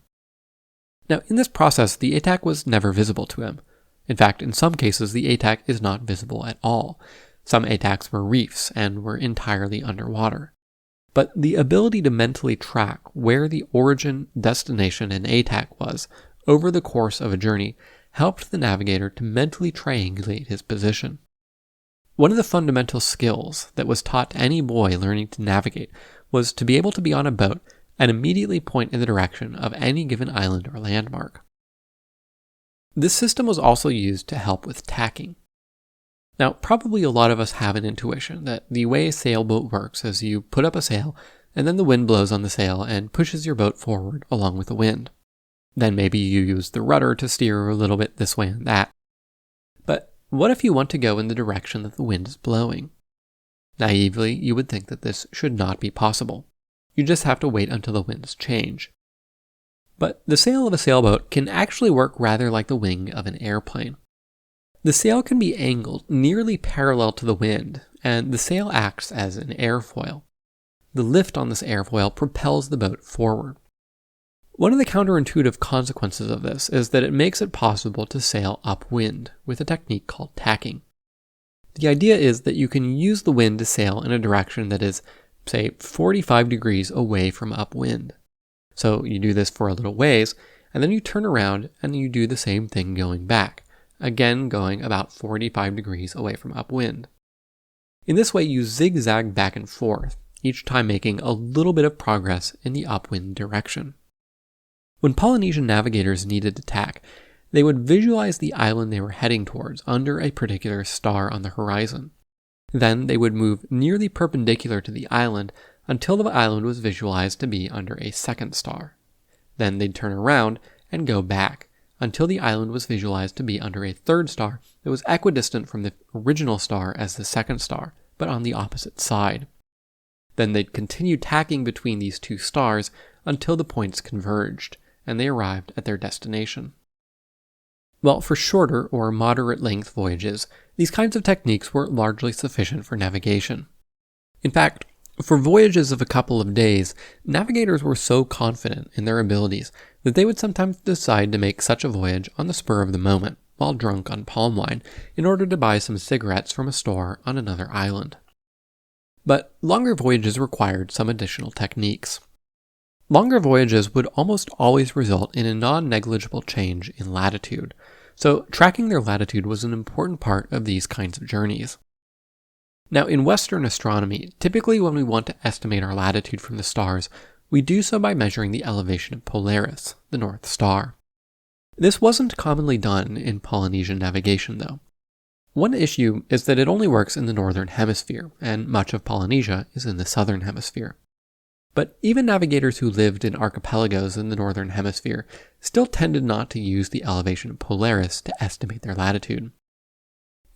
Now, in this process, the ATAC was never visible to him. In fact, in some cases, the ATAC is not visible at all. Some ATACs were reefs and were entirely underwater. But the ability to mentally track where the origin, destination, and ATAC was over the course of a journey helped the navigator to mentally triangulate his position. One of the fundamental skills that was taught to any boy learning to navigate was to be able to be on a boat and immediately point in the direction of any given island or landmark. This system was also used to help with tacking. Now, probably a lot of us have an intuition that the way a sailboat works is you put up a sail, and then the wind blows on the sail and pushes your boat forward along with the wind. Then maybe you use the rudder to steer a little bit this way and that. But what if you want to go in the direction that the wind is blowing? Naively, you would think that this should not be possible. You just have to wait until the winds change. But the sail of a sailboat can actually work rather like the wing of an airplane. The sail can be angled nearly parallel to the wind, and the sail acts as an airfoil. The lift on this airfoil propels the boat forward. One of the counterintuitive consequences of this is that it makes it possible to sail upwind with a technique called tacking. The idea is that you can use the wind to sail in a direction that is, say, 45 degrees away from upwind. So you do this for a little ways, and then you turn around and you do the same thing going back, again going about 45 degrees away from upwind. In this way, you zigzag back and forth, each time making a little bit of progress in the upwind direction. When Polynesian navigators needed to tack, they would visualize the island they were heading towards under a particular star on the horizon. Then they would move nearly perpendicular to the island until the island was visualized to be under a second star. Then they'd turn around and go back until the island was visualized to be under a third star that was equidistant from the original star as the second star, but on the opposite side. Then they'd continue tacking between these two stars until the points converged, and they arrived at their destination. Well, for shorter or moderate length voyages, these kinds of techniques were largely sufficient for navigation. In fact, for voyages of a couple of days, navigators were so confident in their abilities that they would sometimes decide to make such a voyage on the spur of the moment, while drunk on palm wine, in order to buy some cigarettes from a store on another island. But longer voyages required some additional techniques. Longer voyages would almost always result in a non-negligible change in latitude, so tracking their latitude was an important part of these kinds of journeys. Now, in Western astronomy, typically when we want to estimate our latitude from the stars, we do so by measuring the elevation of Polaris, the North Star. This wasn't commonly done in Polynesian navigation, though. One issue is that it only works in the northern hemisphere, and much of Polynesia is in the southern hemisphere. But even navigators who lived in archipelagos in the northern hemisphere still tended not to use the elevation of Polaris to estimate their latitude.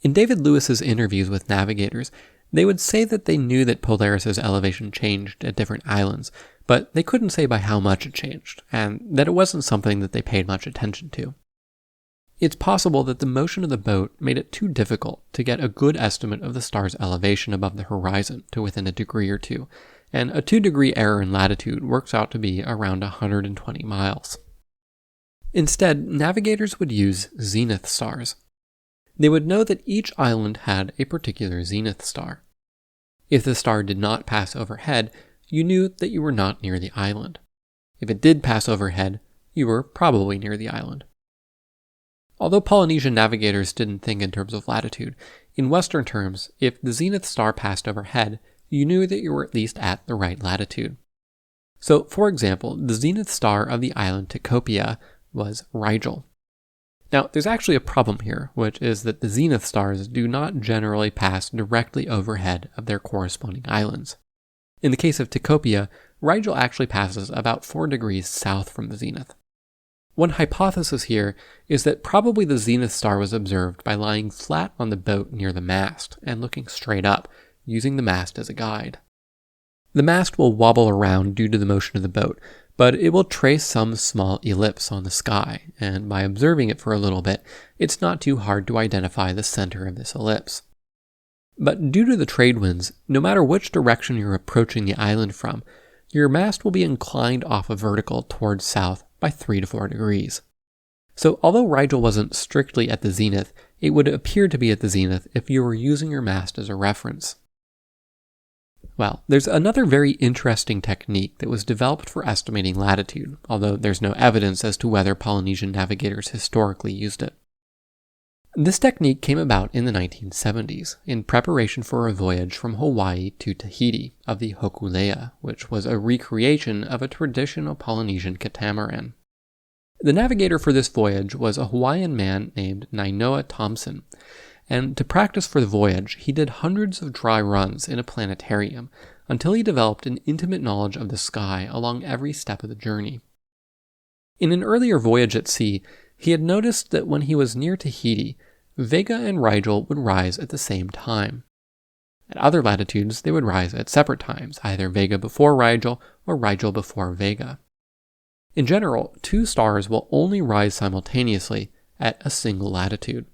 In David Lewis's interviews with navigators, they would say that they knew that Polaris's elevation changed at different islands, but they couldn't say by how much it changed, and that it wasn't something that they paid much attention to. It's possible that the motion of the boat made it too difficult to get a good estimate of the star's elevation above the horizon to within a degree or two, and a 2-degree error in latitude works out to be around 120 miles. Instead, navigators would use zenith stars. They would know that each island had a particular zenith star. If the star did not pass overhead, you knew that you were not near the island. If it did pass overhead, you were probably near the island. Although Polynesian navigators didn't think in terms of latitude, in Western terms, if the zenith star passed overhead, you knew that you were at least at the right latitude. So, for example, the zenith star of the island Tikopia was Rigel. Now, there's actually a problem here, which is that the zenith stars do not generally pass directly overhead of their corresponding islands. In the case of Tikopia, Rigel actually passes about 4 degrees south from the zenith. One hypothesis here is that probably the zenith star was observed by lying flat on the boat near the mast and looking straight up, using the mast as a guide. The mast will wobble around due to the motion of the boat, but it will trace some small ellipse on the sky, and by observing it for a little bit, it's not too hard to identify the center of this ellipse. But due to the trade winds, no matter which direction you're approaching the island from, your mast will be inclined off a vertical towards south by 3 to 4 degrees. So although Rigel wasn't strictly at the zenith, it would appear to be at the zenith if you were using your mast as a reference. Well, there's another very interesting technique that was developed for estimating latitude, although there's no evidence as to whether Polynesian navigators historically used it. This technique came about in the 1970s in preparation for a voyage from Hawaii to Tahiti of the Hokulea, which was a recreation of a traditional Polynesian catamaran. The navigator for this voyage was a Hawaiian man named Nainoa Thompson, and to practice for the voyage, he did hundreds of dry runs in a planetarium until he developed an intimate knowledge of the sky along every step of the journey. In an earlier voyage at sea, he had noticed that when he was near Tahiti, Vega and Rigel would rise at the same time. At other latitudes, they would rise at separate times, either Vega before Rigel or Rigel before Vega. In general, two stars will only rise simultaneously at a single latitude.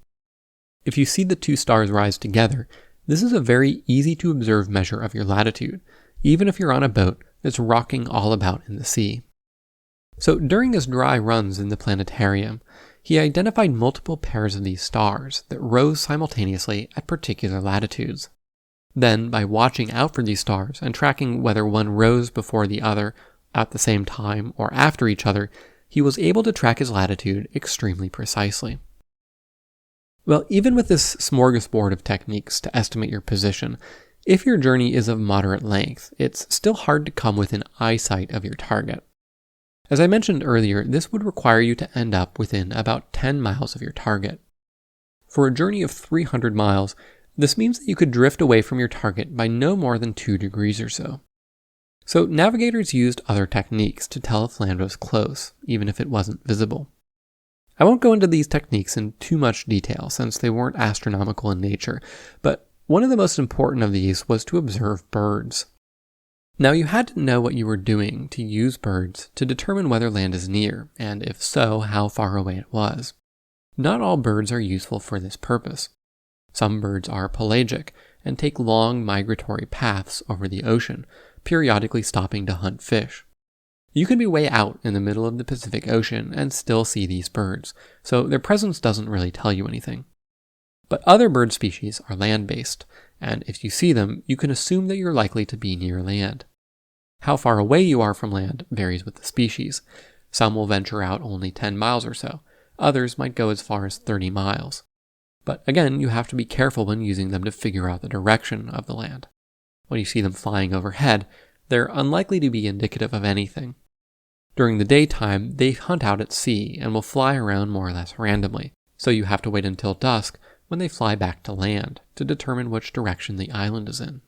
If you see the two stars rise together, this is a very easy to observe measure of your latitude, even if you're on a boat that's rocking all about in the sea. So during his dry runs in the planetarium, he identified multiple pairs of these stars that rose simultaneously at particular latitudes. Then, by watching out for these stars and tracking whether one rose before the other at the same time or after each other, he was able to track his latitude extremely precisely. Well, even with this smorgasbord of techniques to estimate your position, if your journey is of moderate length, it's still hard to come within eyesight of your target. As I mentioned earlier, this would require you to end up within about 10 miles of your target. For a journey of 300 miles, this means that you could drift away from your target by no more than 2 degrees or so. So navigators used other techniques to tell if land was close, even if it wasn't visible. I won't go into these techniques in too much detail since they weren't astronomical in nature, but one of the most important of these was to observe birds. Now you had to know what you were doing to use birds to determine whether land is near, and if so, how far away it was. Not all birds are useful for this purpose. Some birds are pelagic and take long migratory paths over the ocean, periodically stopping to hunt fish. You can be way out in the middle of the Pacific Ocean and still see these birds, so their presence doesn't really tell you anything. But other bird species are land-based, and if you see them, you can assume that you're likely to be near land. How far away you are from land varies with the species. Some will venture out only 10 miles or so. Others might go as far as 30 miles. But again, you have to be careful when using them to figure out the direction of the land. When you see them flying overhead, they're unlikely to be indicative of anything. During the daytime, they hunt out at sea and will fly around more or less randomly, so you have to wait until dusk when they fly back to land to determine which direction the island is in.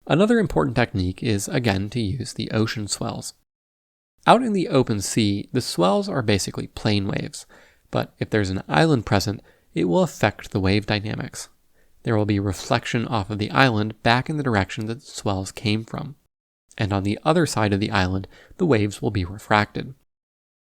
Another important technique is, again, to use the ocean swells. Out in the open sea, the swells are basically plane waves, but if there's an island present, it will affect the wave dynamics. There will be reflection off of the island back in the direction that the swells came from, and on the other side of the island, the waves will be refracted.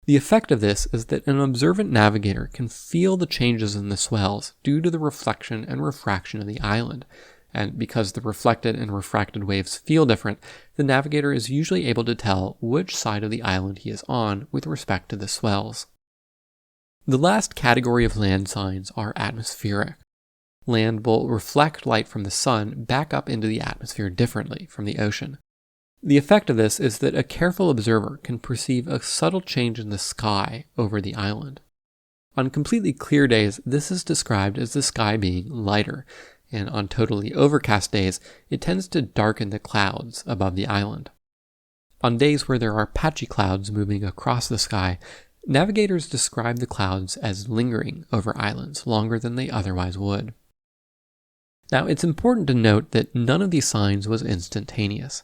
The effect of this is that an observant navigator can feel the changes in the swells due to the reflection and refraction of the island, and because the reflected and refracted waves feel different, the navigator is usually able to tell which side of the island he is on with respect to the swells. The last category of land signs are atmospheric. Land will reflect light from the sun back up into the atmosphere differently from the ocean. The effect of this is that a careful observer can perceive a subtle change in the sky over the island. On completely clear days, this is described as the sky being lighter, and on totally overcast days, it tends to darken the clouds above the island. On days where there are patchy clouds moving across the sky, navigators describe the clouds as lingering over islands longer than they otherwise would. Now, it's important to note that none of these signs was instantaneous.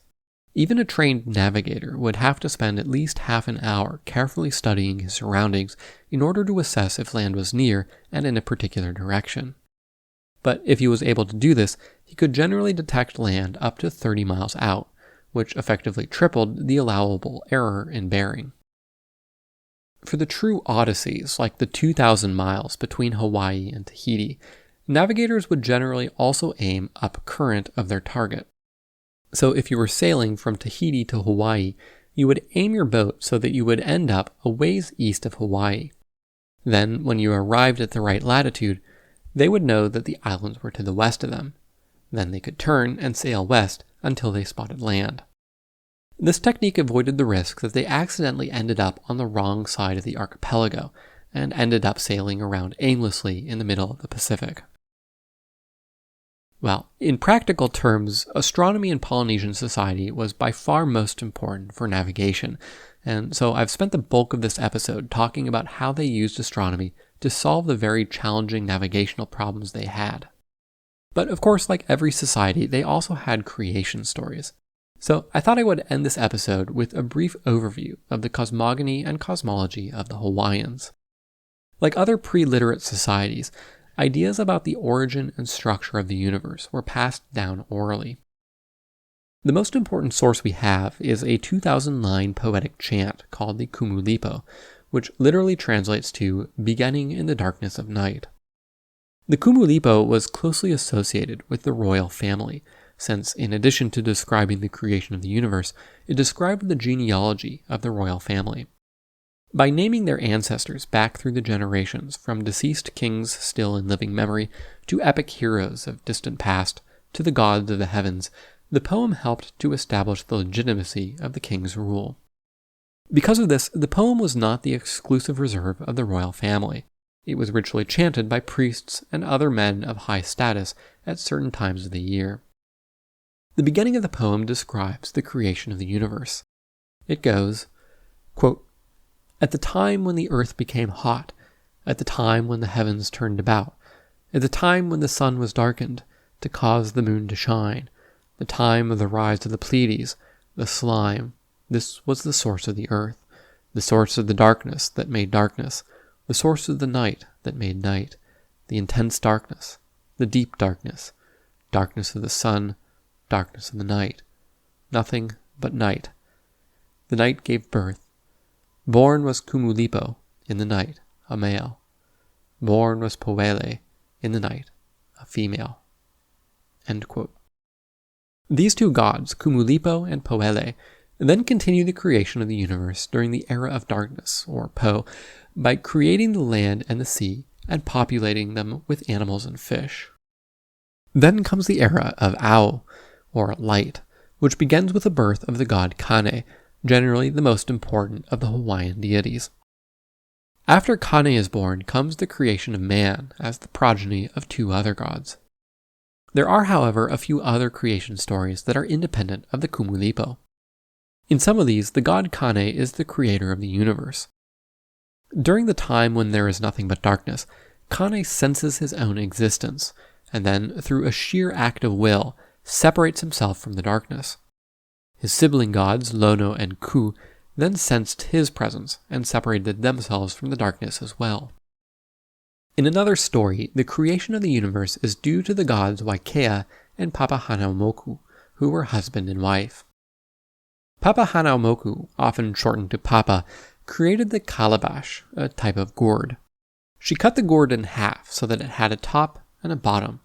Even a trained navigator would have to spend at least half an hour carefully studying his surroundings in order to assess if land was near and in a particular direction. But if he was able to do this, he could generally detect land up to 30 miles out, which effectively tripled the allowable error in bearing. For the true odysseys, like the 2,000 miles between Hawaii and Tahiti, navigators would generally also aim up current of their target. So if you were sailing from Tahiti to Hawaii, you would aim your boat so that you would end up a ways east of Hawaii. Then, when you arrived at the right latitude, they would know that the islands were to the west of them. Then they could turn and sail west until they spotted land. This technique avoided the risk that they accidentally ended up on the wrong side of the archipelago, and ended up sailing around aimlessly in the middle of the Pacific. Well, in practical terms, astronomy in Polynesian society was by far most important for navigation, and so I've spent the bulk of this episode talking about how they used astronomy to solve the very challenging navigational problems they had. But of course, like every society, they also had creation stories. So I thought I would end this episode with a brief overview of the cosmogony and cosmology of the Hawaiians. Like other pre-literate societies, ideas about the origin and structure of the universe were passed down orally. The most important source we have is a 2009 poetic chant called the Kumulipo, which literally translates to beginning in the darkness of night. The Kumulipo was closely associated with the royal family, since in addition to describing the creation of the universe, it described the genealogy of the royal family. By naming their ancestors back through the generations, from deceased kings still in living memory, to epic heroes of distant past, to the gods of the heavens, the poem helped to establish the legitimacy of the king's rule. Because of this, the poem was not the exclusive reserve of the royal family. It was ritually chanted by priests and other men of high status at certain times of the year. The beginning of the poem describes the creation of the universe. It goes, quote, "At the time when the earth became hot, at the time when the heavens turned about, at the time when the sun was darkened, to cause the moon to shine, the time of the rise of the Pleiades, the slime, this was the source of the earth, the source of the darkness that made darkness, the source of the night that made night, the intense darkness, the deep darkness, darkness of the sun, darkness of the night, nothing but night. The night gave birth. Born was Kumulipo in the night, a male. Born was Poele in the night, a female." End quote. These two gods, Kumulipo and Poele, then continue the creation of the universe during the era of darkness, or Po, by creating the land and the sea and populating them with animals and fish. Then comes the era of Ao, or light, which begins with the birth of the god Kane, generally the most important of the Hawaiian deities. After Kane is born comes the creation of man as the progeny of two other gods. There are, however, a few other creation stories that are independent of the Kumulipo. In some of these, the god Kane is the creator of the universe. During the time when there is nothing but darkness, Kane senses his own existence, and then, through a sheer act of will, separates himself from the darkness. His sibling gods, Lono and Ku, then sensed his presence and separated themselves from the darkness as well. In another story, the creation of the universe is due to the gods Wakea and Papahanaumoku, who were husband and wife. Papahanaumoku, often shortened to Papa, created the calabash, a type of gourd. She cut the gourd in half so that it had a top and a bottom.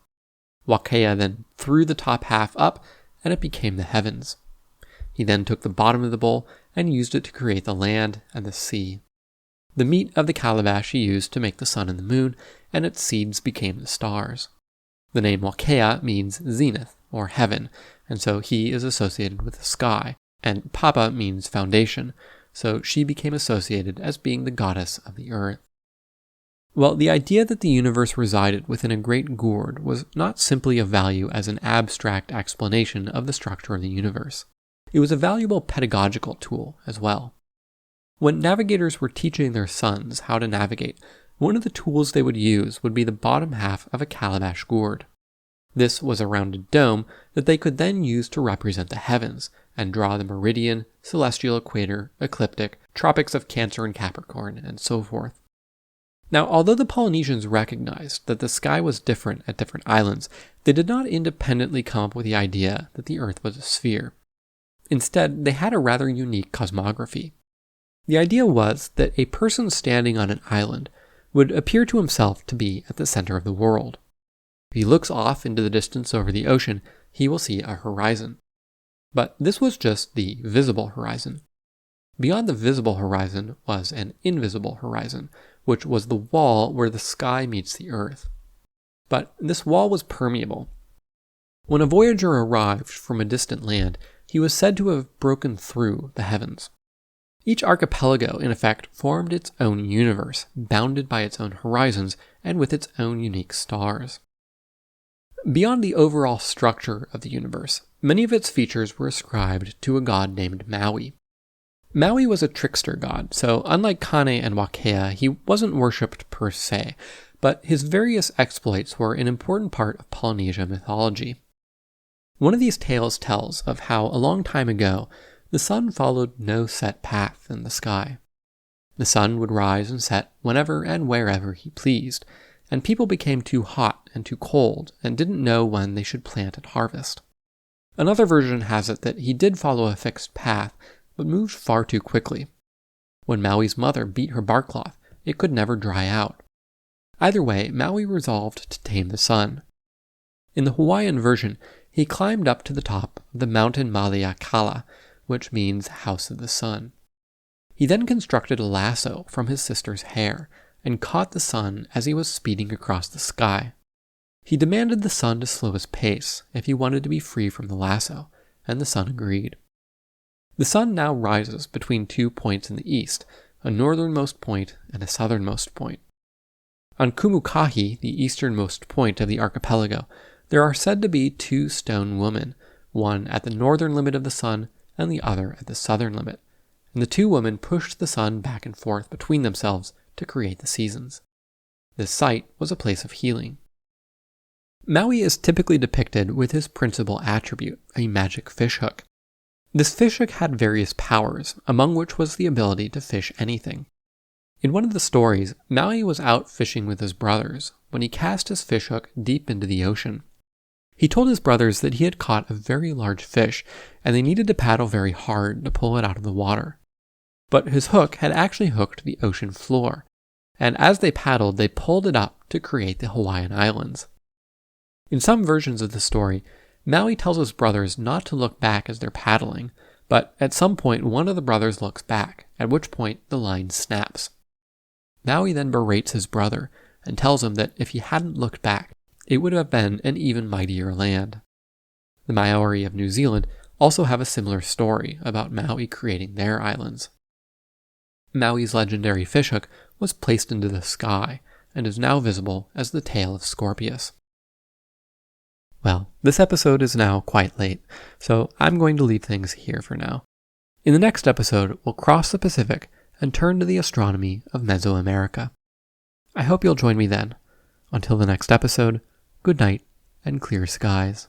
Wakea then threw the top half up, and it became the heavens. He then took the bottom of the bowl and used it to create the land and the sea. The meat of the calabash he used to make the sun and the moon, and its seeds became the stars. The name Wakea means zenith, or heaven, and so he is associated with the sky, and Papa means foundation, so she became associated as being the goddess of the earth. Well, the idea that the universe resided within a great gourd was not simply of value as an abstract explanation of the structure of the universe. It was a valuable pedagogical tool as well. When navigators were teaching their sons how to navigate, one of the tools they would use would be the bottom half of a calabash gourd. This was a rounded dome that they could then use to represent the heavens and draw the meridian, celestial equator, ecliptic, tropics of Cancer and Capricorn, and so forth. Now, although the Polynesians recognized that the sky was different at different islands, they did not independently come up with the idea that the Earth was a sphere. Instead, they had a rather unique cosmography. The idea was that a person standing on an island would appear to himself to be at the center of the world. If he looks off into the distance over the ocean, he will see a horizon. But this was just the visible horizon. Beyond the visible horizon was an invisible horizon, which was the wall where the sky meets the earth. But this wall was permeable. When a voyager arrived from a distant land, he was said to have broken through the heavens. Each archipelago, in effect, formed its own universe, bounded by its own horizons and with its own unique stars. Beyond the overall structure of the universe, many of its features were ascribed to a god named Maui. Maui was a trickster god, so unlike Kane and Wakea, he wasn't worshipped per se, but his various exploits were an important part of Polynesian mythology. One of these tales tells of how, a long time ago, the sun followed no set path in the sky. The sun would rise and set whenever and wherever he pleased, and people became too hot and too cold and didn't know when they should plant and harvest. Another version has it that he did follow a fixed path, but moved far too quickly. When Maui's mother beat her bark cloth, it could never dry out. Either way, Maui resolved to tame the sun. In the Hawaiian version, he climbed up to the top of the mountain Maliakala, which means House of the Sun. He then constructed a lasso from his sister's hair, and caught the sun as he was speeding across the sky. He demanded the sun to slow his pace if he wanted to be free from the lasso, and the sun agreed. The sun now rises between 2 points in the east, a northernmost point and a southernmost point. On Kumukahi, the easternmost point of the archipelago, there are said to be 2 stone women, one at the northern limit of the sun and the other at the southern limit, and the 2 women pushed the sun back and forth between themselves to create the seasons. This site was a place of healing. Maui is typically depicted with his principal attribute, a magic fishhook. This fishhook had various powers, among which was the ability to fish anything. In one of the stories, Maui was out fishing with his brothers when he cast his fishhook deep into the ocean. He told his brothers that he had caught a very large fish, and they needed to paddle very hard to pull it out of the water. But his hook had actually hooked the ocean floor, and as they paddled, they pulled it up to create the Hawaiian Islands. In some versions of the story, Maui tells his brothers not to look back as they're paddling, but at some point one of the brothers looks back, at which point the line snaps. Maui then berates his brother and tells him that if he hadn't looked back, it would have been an even mightier land. The Maori of New Zealand also have a similar story about Maui creating their islands. Maui's legendary fishhook was placed into the sky and is now visible as the tail of Scorpius. Well, this episode is now quite late, so I'm going to leave things here for now. In the next episode, we'll cross the Pacific and turn to the astronomy of Mesoamerica. I hope you'll join me then. Until the next episode, good night and clear skies.